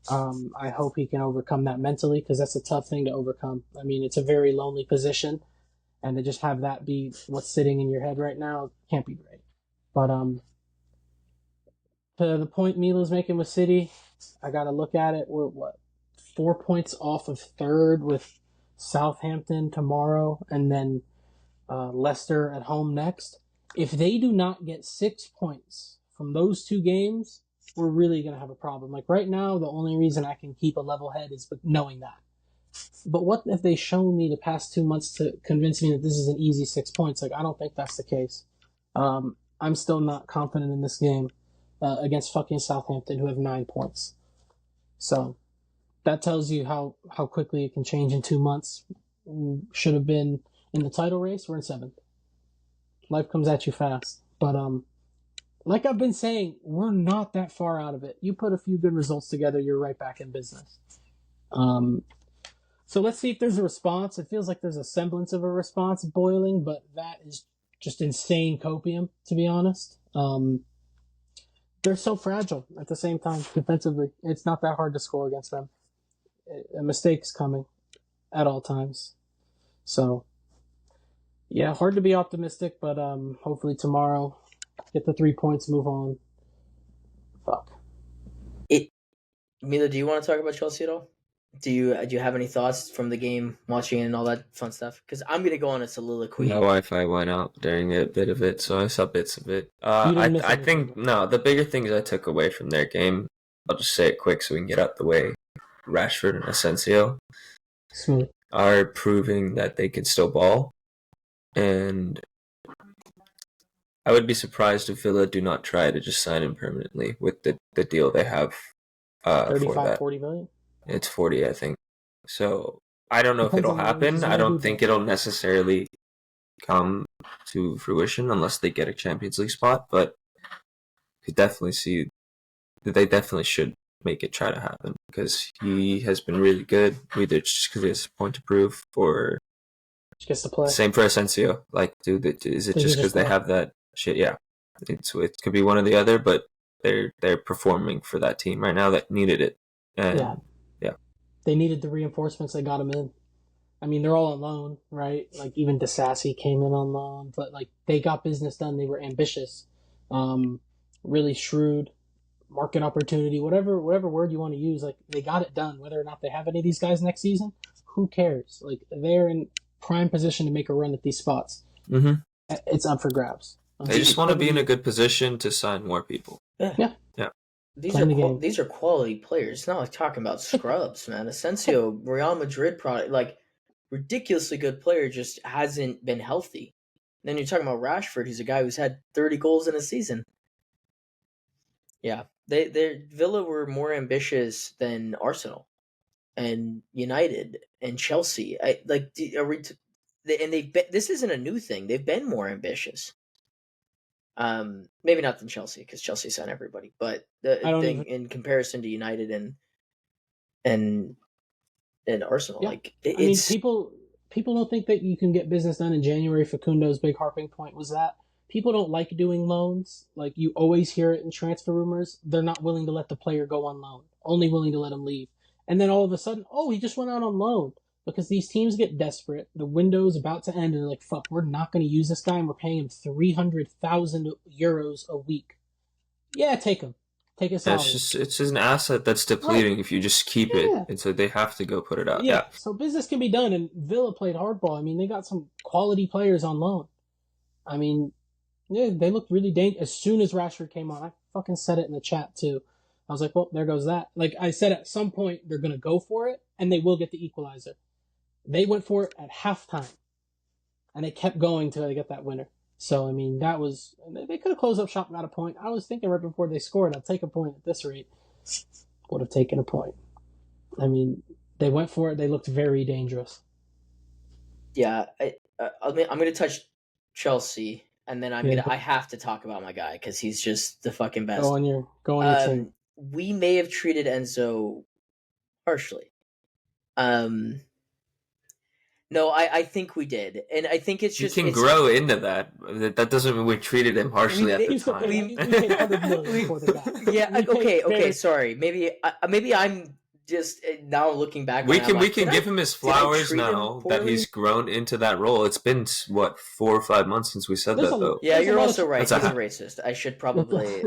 I hope he can overcome that mentally, because that's a tough thing to overcome. It's a very lonely position, and to just have that be what's sitting in your head right now can't be great. But to the point Mila's making with City, I got to look at it. We're 4 points off of third with Southampton tomorrow, and then Leicester at home next. If they do not get 6 points from those two games, we're really going to have a problem. Right now, the only reason I can keep a level head is knowing that. But what if they show me the past 2 months to convince me that this is an easy 6 points? I don't think that's the case. I'm still not confident in this game against fucking Southampton, who have 9 points. So that tells you how quickly it can change in 2 months. Should have been in the title race. We're in 7th. Life comes at you fast. But like I've been saying, we're not that far out of it. You put a few good results together, you're right back in business. So let's see if there's a response. It feels like there's a semblance of a response boiling, but that is just insane copium, to be honest. They're so fragile at the same time defensively. It's not that hard to score against them. A mistake's coming at all times. So, yeah, hard to be optimistic, but hopefully tomorrow, get the 3 points, move on. Fuck. Mila, do you want to talk about Chelsea at all? Do you have any thoughts from the game, watching it, and all that fun stuff? Because I'm going to go on a soliloquy. My Wi-Fi went out during a bit of it, so I saw bits of it. I think, the bigger things I took away from their game I'll just say it quick so we can get out the way. Rashford and Asensio Smooth. are proving that they can still ball, and I would be surprised if Villa do not try to just sign him permanently with the deal they have for 35, that. 40 million. It's 40, I think. So I don't know Depends if on it'll the wages happen. I maybe, don't but- think it'll necessarily come to fruition unless they get a Champions League spot, but you definitely see that they definitely should make it try to happen because he has been really good, either just because he has a point to prove or Just gets to play. same for Asensio. Like, dude, is it They just can because just they play. have that shit? Yeah. It could be one or the other, but they're performing for that team right now that needed it. And yeah. They needed the reinforcements. They got them in. I mean, they're all on loan, right? Like even DeSassi came in on loan, but like they got business done. They were ambitious, really shrewd, market opportunity, whatever word you want to use. Like they got it done. Whether or not they have any of these guys next season, who cares? Like they're in prime position to make a run at these spots. Mm-hmm. It's up for grabs. They just want to be in a good position to sign more people. Yeah. These Playing are the game. these are quality players. It's not like talking about scrubs, man. Asensio, Real Madrid product, like ridiculously good player, just hasn't been healthy. And then you're talking about Rashford, who's a guy who's had 30 goals in a season. Yeah, they Villa were more ambitious than Arsenal and United and Chelsea. This isn't a new thing. They've been more ambitious. Maybe not than Chelsea because Chelsea signed everybody, but in comparison to United and Arsenal, like it's people don't think that you can get business done in January. Facundo's big harping point was that people don't like doing loans. Like you always hear it in transfer rumors. They're not willing to let the player go on loan, only willing to let him leave. And then all of a sudden, he just went out on loan because these teams get desperate. The window's about to end, and they're like, "Fuck, we're not going to use this guy, and we're paying him 300,000 euros a week." Yeah, take him. Take his salary. It's an asset that's depleting if you just keep it, and so they have to go put it out. Yeah. So business can be done, and Villa played hardball. I mean, they got some quality players on loan. I mean, yeah, they looked really dangerous. As soon as Rashford came on, I fucking said it in the chat too. I was like, well, there goes that. Like I said, at some point they're gonna go for it, and they will get the equalizer. They went for it at halftime, and they kept going till they get that winner. So, I mean, they could have closed up shop and got a point. I was thinking right before they scored, I'll take a point at this rate. Would have taken a point. I mean, they went for it. They looked very dangerous. Yeah, I'm going to touch Chelsea, and then I have to talk about my guy because he's just the fucking best. Go on your team. We may have treated Enzo harshly. No, I think we did, and I think it's just you can grow into that. That doesn't mean we treated him harshly at the time. We paid 100 million for the guy. Yeah, okay. Sorry, maybe I'm just now looking back. We can give him his flowers now that he's grown into that role. It's been 4 or 5 months since we said that, though. Yeah, you're also right. He's a racist. I should probably.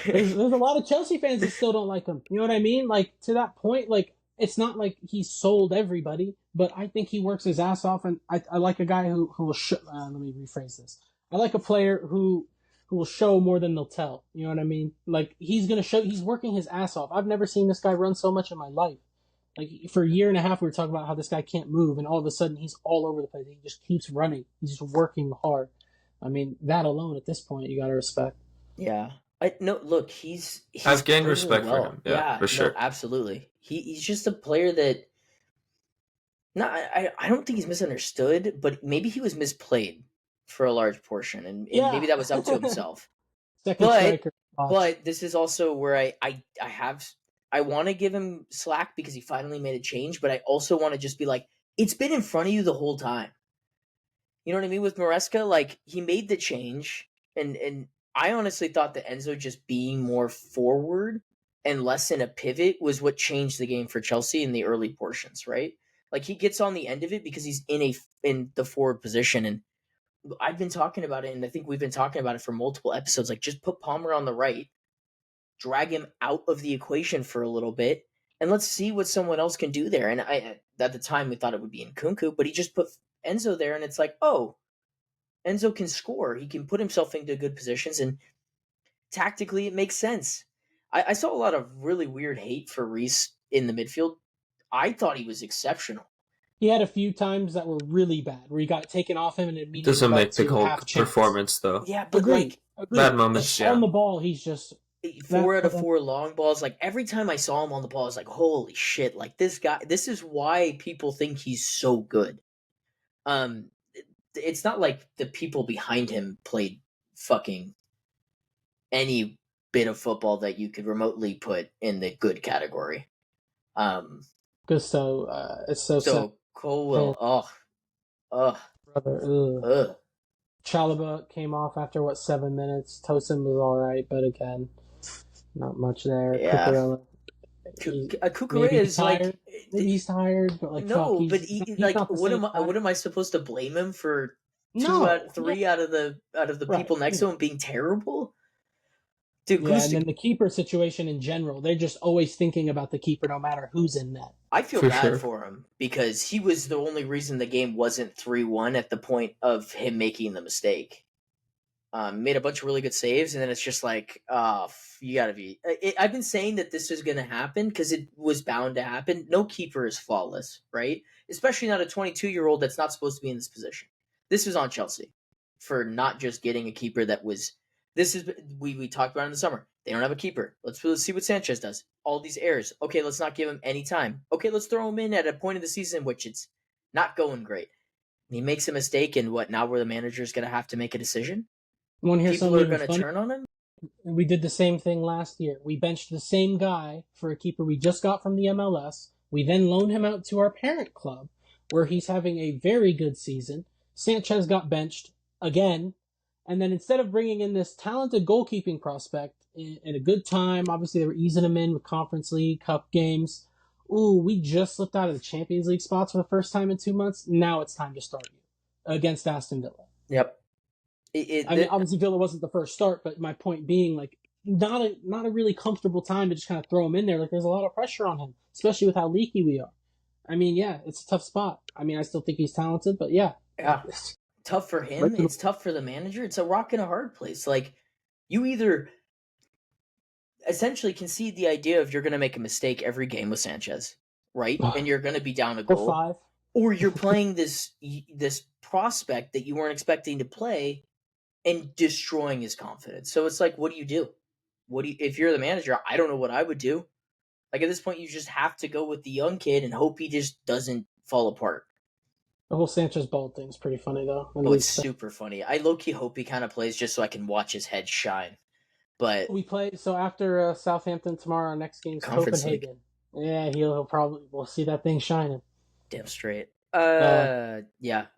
There's a lot of Chelsea fans that still don't like him. You know what I mean? Like to that point, like it's not like he sold everybody, but I think he works his ass off, and I like a guy who will show. Let me rephrase this. I like a player who will show more than they'll tell. You know what I mean? Like he's gonna show. He's working his ass off. I've never seen this guy run so much in my life. Like for a year and a half, we were talking about how this guy can't move, and all of a sudden he's all over the place. He just keeps running. He's just working hard. I mean, that alone at this point, you gotta respect. Yeah. Look, he's I've gained respect for him. Yeah, for sure. No, absolutely. He's just a player that. I don't think he's misunderstood, but maybe he was misplayed for a large portion, and maybe that was up to himself. But this is also where I want to give him slack because he finally made a change, but I also want to just be like, it's been in front of you the whole time. You know what I mean? With Maresca, like he made the change, and I honestly thought that Enzo just being more forward and less in a pivot was what changed the game for Chelsea in the early portions, right? Like he gets on the end of it because he's in the forward position, and I've been talking about it, and I think we've been talking about it for multiple episodes. Like just put Palmer on the right, drag him out of the equation for a little bit, and let's see what someone else can do there. And at the time we thought it would be Nkunku, but he just put Enzo there, and it's like, oh, Enzo can score. He can put himself into good positions, and tactically it makes sense. I saw a lot of really weird hate for Reece in the midfield. I thought he was exceptional. He had a few times that were really bad, where he got taken off him and It immediately doesn't led make the to whole half chance. performance though. Yeah, but Agreed. Bad moments, On the ball, he's just 4 out of 4 long balls. Like every time I saw him on the ball, I was like, holy shit! Like this guy. This is why people think he's so good. It's not like the people behind him played fucking any bit of football that you could remotely put in the good category. Because it's so sad. Colwell, Brother, Chalaba came off after 7 minutes. Tosin was all right, but again, not much there. Yeah. Cucurella is like maybe he's tired, but like no, fuck, but he's like not the what same am I supposed to blame him for? No, 3 out of the people next to him being terrible? Dude, yeah, and then the keeper situation in general, they're just always thinking about the keeper no matter who's in net. I feel bad for him because he was the only reason the game wasn't 3-1 at the point of him making the mistake. Made a bunch of really good saves, and then it's just like, you gotta be. I've been saying that this is gonna happen because it was bound to happen. No keeper is flawless, right? Especially not a 22-year-old that's not supposed to be in this position. This is on Chelsea for not just getting a keeper that was. This is we talked about it in the summer. They don't have a keeper. Let's see what Sanchez does. All these errors. Okay, let's not give him any time. Okay, let's throw him in at a point of the season which it's not going great. And he makes a mistake, and now where the manager's gonna have to make a decision. People are going to turn on him? We did the same thing last year. We benched the same guy for a keeper we just got from the MLS. We then loaned him out to our parent club, where he's having a very good season. Sanchez got benched again. And then instead of bringing in this talented goalkeeping prospect in a good time, obviously they were easing him in with Conference League, Cup games. Ooh, we just slipped out of the Champions League spots for the first time in 2 months. Now it's time to start you against Aston Villa. Yep. Obviously Villa wasn't the first start, but my point being, like, not a really comfortable time to just kind of throw him in there. Like, there's a lot of pressure on him, especially with how leaky we are. I mean, yeah, it's a tough spot. I mean, I still think he's talented, but yeah. Yeah. Tough for him. It's tough for the manager. It's a rock and a hard place. Like, you either essentially concede the idea of you're going to make a mistake every game with Sanchez, right? And you're going to be down a goal. Or 5. Or you're playing this prospect that you weren't expecting to play and destroying his confidence. So it's like, what do you do? If you're the manager, I don't know what I would do. Like, at this point, you just have to go with the young kid and hope he just doesn't fall apart. The whole Sanchez bald thing's pretty funny, though. It's super funny. I low-key hope he kind of plays just so I can watch his head shine. But we play, so after Southampton tomorrow, our next game's Copenhagen. League. Yeah, we'll see that thing shining. Damn straight. Yeah,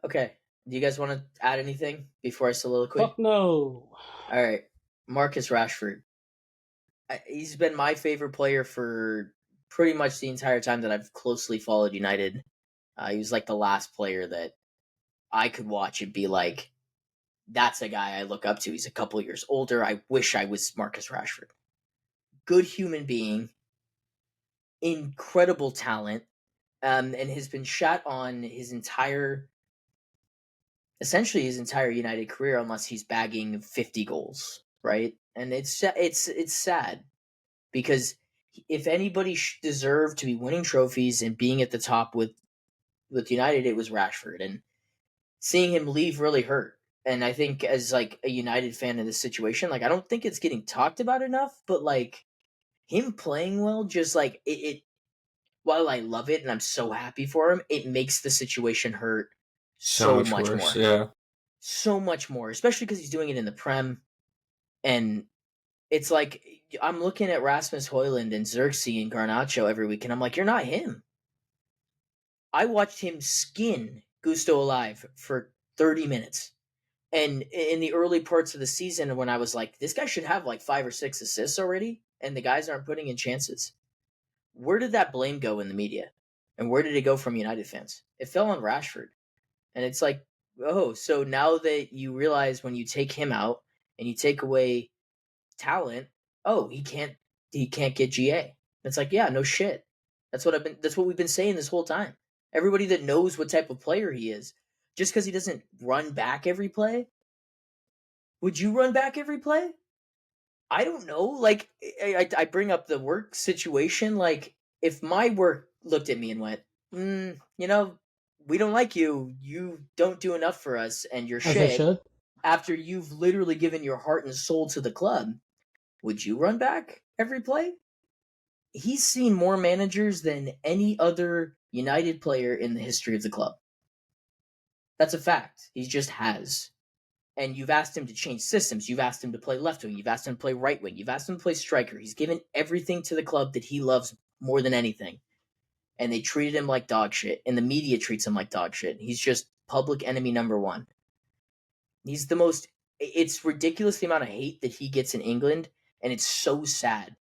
okay. Do you guys want to add anything before I soliloquy? Fuck no. All right. Marcus Rashford. He's been my favorite player for pretty much the entire time that I've closely followed United. He was like the last player that I could watch and be like, that's a guy I look up to. He's a couple years older. I wish I was Marcus Rashford. Good human being. Incredible talent. And has been shot on essentially his entire United career, unless he's bagging 50 goals, right? And it's sad because if anybody deserved to be winning trophies and being at the top with United, it was Rashford. And seeing him leave really hurt. And I think as like a United fan in this situation, like I don't think it's getting talked about enough, but like him playing well, just like it while I love it and I'm so happy for him, it makes the situation hurt so much worse, more. Yeah. So much more, especially because he's doing it in the Prem. And it's like, I'm looking at Rasmus Højlund and Xerxes and Garnacho every week, and I'm like, you're not him. I watched him skin Gusto alive for 30 minutes. And in the early parts of the season, when I was like, this guy should have like 5 or 6 assists already, and the guys aren't putting in chances. Where did that blame go in the media? And where did it go from United fans? It fell on Rashford. And it's like, oh, so now that you realize when you take him out and you take away talent, oh, he can't get GA. It's like, yeah, no shit. That's what we've been saying this whole time. Everybody that knows what type of player he is, just because he doesn't run back every play. Would you run back every play? I don't know. Like, I bring up the work situation. Like, if my work looked at me and went, we don't like you. You don't do enough for us, and you're As they shit. should. After you've literally given your heart and soul to the club, would you run back every play? He's seen more managers than any other United player in the history of the club. That's a fact. He just has. And you've asked him to change systems. You've asked him to play left wing. You've asked him to play right wing. You've asked him to play striker. He's given everything to the club that he loves more than anything. And they treated him like dog shit. And the media treats him like dog shit. He's just public enemy number one. He's the most... It's ridiculous the amount of hate that he gets in England. And it's so sad.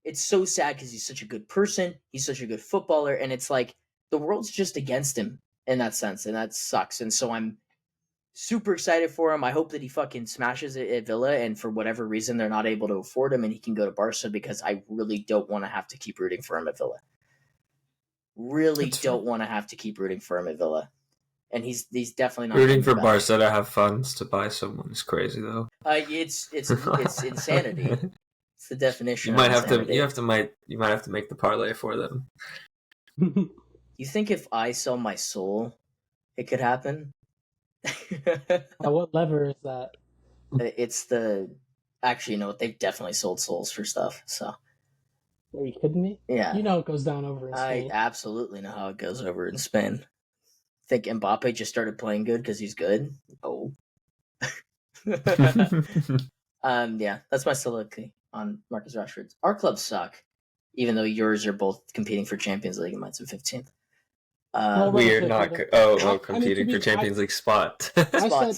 It's so sad because he's such a good person. He's such a good footballer. And it's like the world's just against him in that sense. And that sucks. And so I'm super excited for him. I hope that he fucking smashes it at Villa, and for whatever reason they're not able to afford him and he can go to Barca, because I really don't want to have to keep rooting for him at Villa. Don't want to have to keep rooting for him at Villa. And he's definitely not rooting for Barca to have funds to buy someone is crazy though. It's insanity. It's the definition. You might have to make the parlay for them. You think if I sell my soul, it could happen? Now, what lever is that? It's the... Actually, they've definitely sold souls for stuff, so... Are you kidding me? Yeah. You know it goes down over in Spain. I absolutely know how it goes over in Spain. Think Mbappe just started playing good because he's good? Oh. Yeah, that's my soliloquy on Marcus Rashford. Our clubs suck, even though yours are both competing for Champions League and mine's in 15th. We are not competing for Champions League spot. I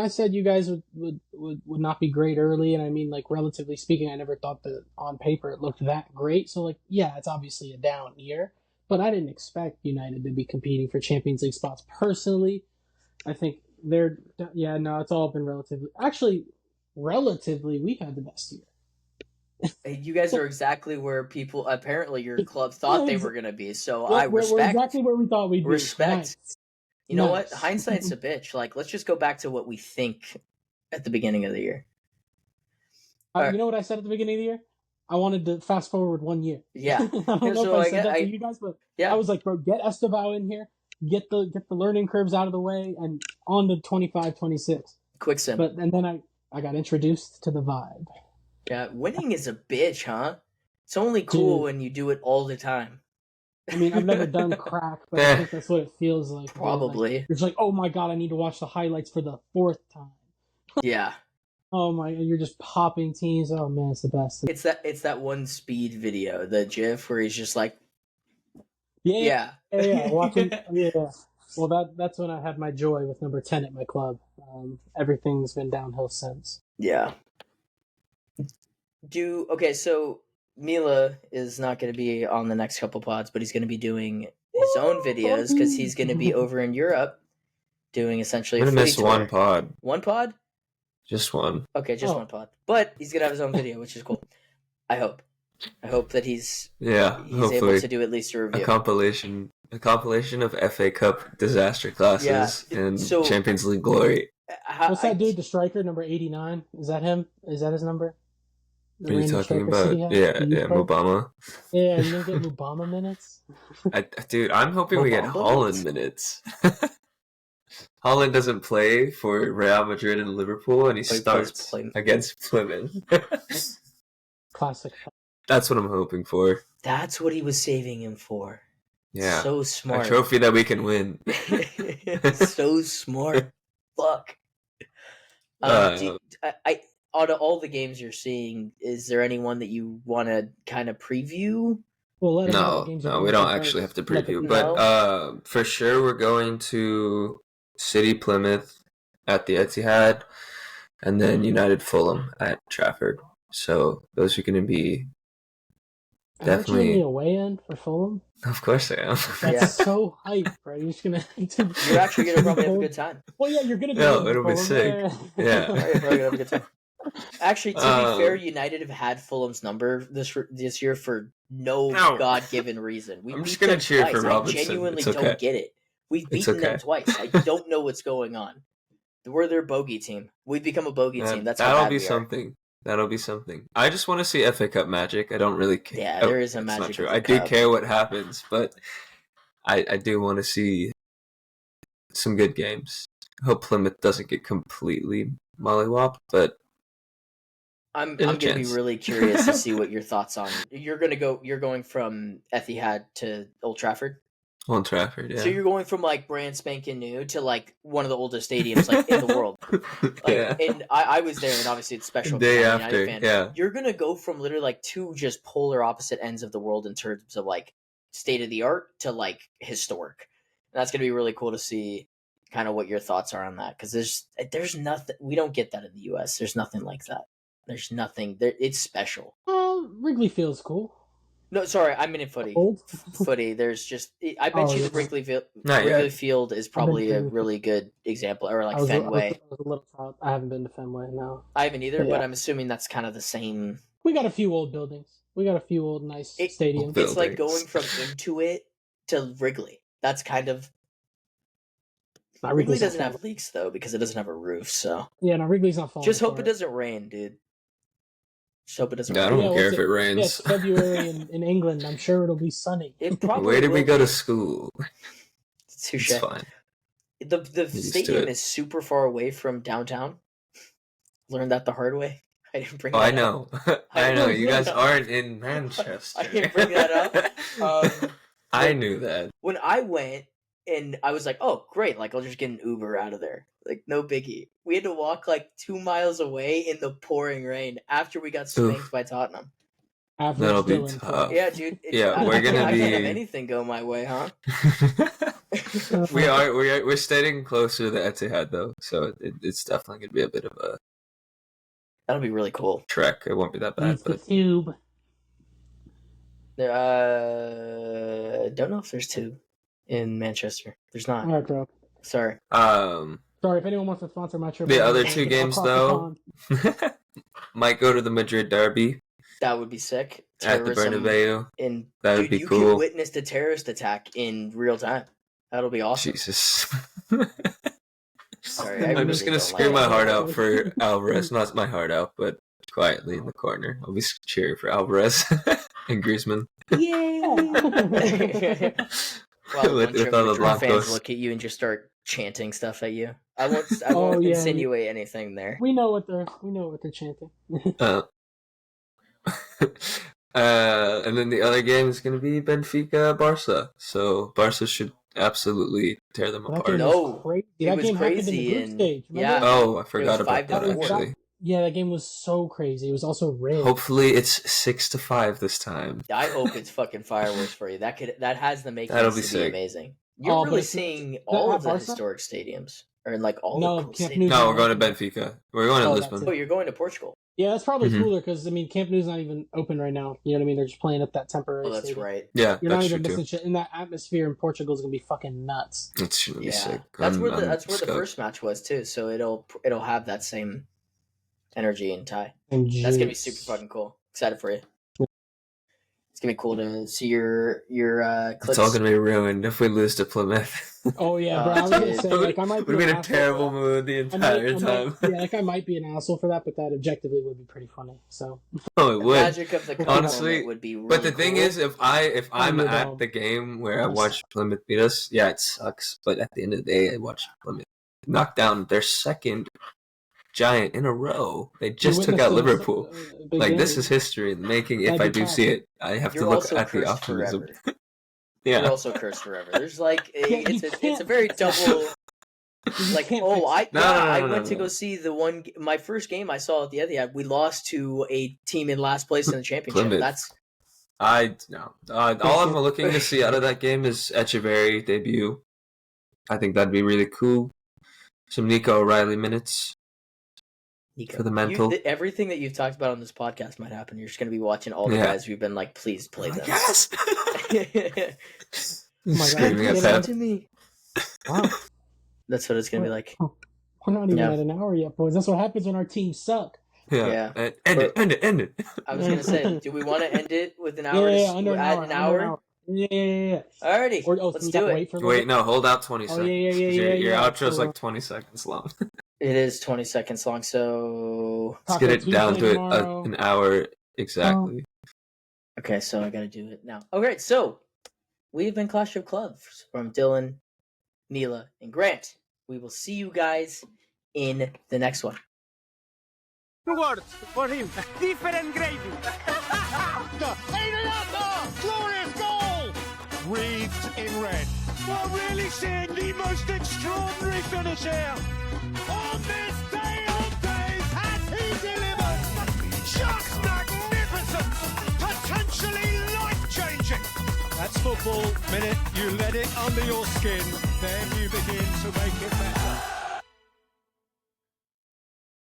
said you guys would not be great early, and I mean, like, relatively speaking, I never thought that on paper it looked that great. So, like, yeah, it's obviously a down year, but I didn't expect United to be competing for Champions League spots. Personally, I think it's all been relatively, we've had the best year. You guys are exactly where people, apparently your club thought they were going to be, so I respect. We're exactly where we thought we'd be. Respect. Nice. You know what? Hindsight's a bitch. Like, let's just go back to what we think at the beginning of the year. You know what I said at the beginning of the year? I wanted to fast forward 1 year. Yeah. I don't know if I said that to you guys, but yeah. I was like, bro, get Esteban in here, get the learning curves out of the way, and on to 25, 26. Quick sim. And then I got introduced to the vibe. Yeah, winning is a bitch, huh? It's only cool when you do it all the time. I mean, I've never done crack, but I think that's what it feels like. Probably. Like, it's like, oh my god, I need to watch the highlights for the 4th time. Yeah. Oh my, you're just popping teams. Oh man, it's the best. It's that one speed video, the GIF where he's just like, yeah, watching, yeah. Well, that's when I had my joy with number 10 at my club. Everything's been downhill since. Yeah. So Mila is not going to be on the next couple pods, but he's going to be doing his own videos because he's going to be over in Europe doing essentially. I'm going to miss one pod. One pod? Just one. Okay, just one pod. But he's going to have his own video, which is cool. I hope that he's able to do at least a review. A compilation of FA Cup disaster classes and Champions League glory. What's that dude, the striker, number 89? Is that him? Is that his number? What are you talking about? Yeah, Mubama. Yeah, you don't get Mubama minutes? Dude, I'm hoping we get Haaland minutes. Haaland doesn't play for Real Madrid and Liverpool, and he starts against Plymouth. Classic. That's what I'm hoping for. That's what he was saving him for. Yeah. So smart. A trophy that we can win. So smart. Fuck. Out of all the games you're seeing, is there anyone that you want to kind of preview? Well, no, we don't actually have to preview. But for sure, we're going to City Plymouth at the Etihad, and then United Fulham at Trafford. So those are going to be definitely. Aren't you in the away end for Fulham? Of course I am. That's so hype, bro. You're just gonna. You're actually gonna probably have a good time. Well, yeah, you're gonna be. No, it'll be sick. Yeah. You're probably gonna have a good time. Actually, to be fair, United have had Fulham's number this year for no God-given reason. I'm just gonna cheer for Robinson. I genuinely don't get it. We've beaten them twice. I don't know what's going on. We're their bogey team. We've become a bogey team. That's how bad we are. Something. That'll be something. I just want to see FA Cup magic. I don't really care. Yeah, there is a That's magic not true. of the I do cup. care what happens, but I do want to see some good games. I hope Plymouth doesn't get completely mollywopped, but I'm there's a gonna be chance. really curious to see what your thoughts on. You're going from Etihad to Old Trafford. Old Trafford, yeah. So you're going from like brand spanking new to like one of the oldest stadiums like in the world. Like, Yeah. And I was there, and obviously it's special. Day because I'm a after, United fan. yeah. You're gonna go from literally like two just polar opposite ends of the world in terms of like state of the art to like historic. And that's gonna be really cool to see kind of what your thoughts are on that, because there's nothing, we don't get that in the US. There's nothing like that. There's nothing there. It's special. Wrigley feels cool. No, sorry, I mean in footy. Old? Footy. There's just, I bet you the Wrigley Not Field is probably a really good example, or like Fenway. I was a little proud. I haven't been to Fenway, no. I haven't either, Yeah. but I'm assuming that's kind of the same. We got a few old buildings. We got a few old nice stadiums. It's like Buildings. going from Intuit to Wrigley. That's kind of. Not Wrigley Wrigley's not doesn't have falling. leaks though, because it doesn't have a roof. So Yeah, no, Wrigley's not falling. just hope it apart. doesn't rain, dude. Just hope it doesn't Yeah, I rain. don't care what's if it rains. Yeah, it's February in England. I'm sure it'll be sunny. It probably Where did we will go be. to school? Touche. It's fine. The used to stadium it. is super far away from downtown. Learned that the hard way. I didn't bring Oh, that I up. know. I know. You guys I aren't in Manchester. I didn't bring that up. I knew that. When I went, and I was like, oh, great, like, I'll just get an Uber out of there. Like, no biggie. We had to walk, like, 2 miles away in the pouring rain after we got spanked by Tottenham. Average That'll be Dylan. tough. Yeah, dude. Yeah, we're gonna I can't have be- anything go my way, huh? we're staying closer to the Etihad though, so it's definitely gonna be a bit of a That'll be really cool. trek. It won't be that bad, It's the but tube. Don't know if there's two in Manchester. There's not. All right, bro. Sorry. Sorry, if anyone wants to sponsor my trip. The I'll other take two it games across the though pond. might go to the Madrid derby That would be sick. at the Terrorism Bernabeu. In, That would dude, be you cool. can witness the terrorist attack in real time. That'll be awesome. Jesus. Sorry, I I'm just really gonna don't scream like my that. heart out for Alvarez. Not my heart out, but quietly in the corner. I'll be cheering for Alvarez and Griezmann. Well, With a bunch all of the Madrid fans Blancos. look at you and just start chanting stuff at you. I won't Oh, yeah. insinuate anything there. We know what they're chanting. And then the other game is going to be Benfica Barca. So Barca should absolutely tear them That game apart. No, was crazy. it That was game happened in the crazy group in- stage. yeah. Remember? Oh, I forgot about 5-4. that actually. Yeah, that game was so crazy. It was also rigged. Hopefully it's 6-5 this time. I hope it's fucking fireworks for you. That has the makings That'll to be be sick. amazing. You're Oh, but really it's- seeing that all at of the Barca? historic stadiums, or in like all No, the cool Camp stadiums. Nou. No, we're going to Benfica. We're going to Oh, that's Lisbon. Oh, you're going to Portugal. Yeah, that's probably Mhm. cooler because Camp Nou's not even open right now. You know what I mean? They're just playing at that temporary. Oh, that's stadium. right. Yeah, You're not that's true even too. missing shit. And that atmosphere in Portugal is gonna be fucking nuts. It's going to be Yeah, sick. that's where I'm the stoked. first match was too. So it'll have that same energy and tie. And That's gonna be juice. super fucking cool. Excited for you. It's gonna be cool to see your clips. It's all going to be ruined if we lose to Plymouth. Oh yeah, bro. I was gonna say like I might be We've been an in a asshole terrible for that. mood the I might- entire time. yeah, like I might be an asshole for that, but that objectively would be pretty funny. So Oh, it The would. magic of the cup Honestly, moment would be really But the thing cool. is, if I'm Underdog. at the game where I watch Plymouth beat us, yeah, it sucks. But at the end of the day, I watch Plymouth knock down their second giant in a row. They just took out Liverpool. Like, this is history in the making. If That'd I be do tough. see it, I have You're to look also at the cursed optimism. forever. You're Yeah. also cursed forever. There's like Yeah, it's you a can't- very double. Like, can't oh, fix I it. I No, went to no. go see my first game I saw at the Etihad. We lost to a team in last place in the championship. Plymouth. That's No. All I'm looking to see out of that game is Echeverry debut. I think that'd be really cool. Some Nico O'Reilly minutes. Nico. For the mental. Everything that you've talked about on this podcast might happen. You're just going to be watching all the Yeah. guys we've been like, please play them. Yes! my God. Screaming at Listen Pep. to me. Wow. That's what it's going to be like. We're not even Yeah. at an hour yet, boys. That's what happens when our teams suck. Yeah. End it. I was going to say, do we want to end it with an Yeah, hour? under an hour. An hour? Yeah. Alrighty. Or, Let's we do gotta it. wait for a little Wait, bit? no, hold out 20 Oh, seconds. yeah. 'Cause your yeah. outro's So, like 20 seconds long. It is 20 seconds long, so... Let's get it Taco down Tuesday to tomorrow. an hour exactly. Okay, so I gotta do it now. Alright, so we've been Clash of Clubs from Dylan, Mila, and Grant. We will see you guys in the next one. 2 words for him. Different gravy. Glorious goal! Wreathed in red. We're really seeing the most extraordinary finish here. On this day of days, has he delivered? Just magnificent! Potentially life-changing. That's football. Minute you let it under your skin, then you begin to make it better.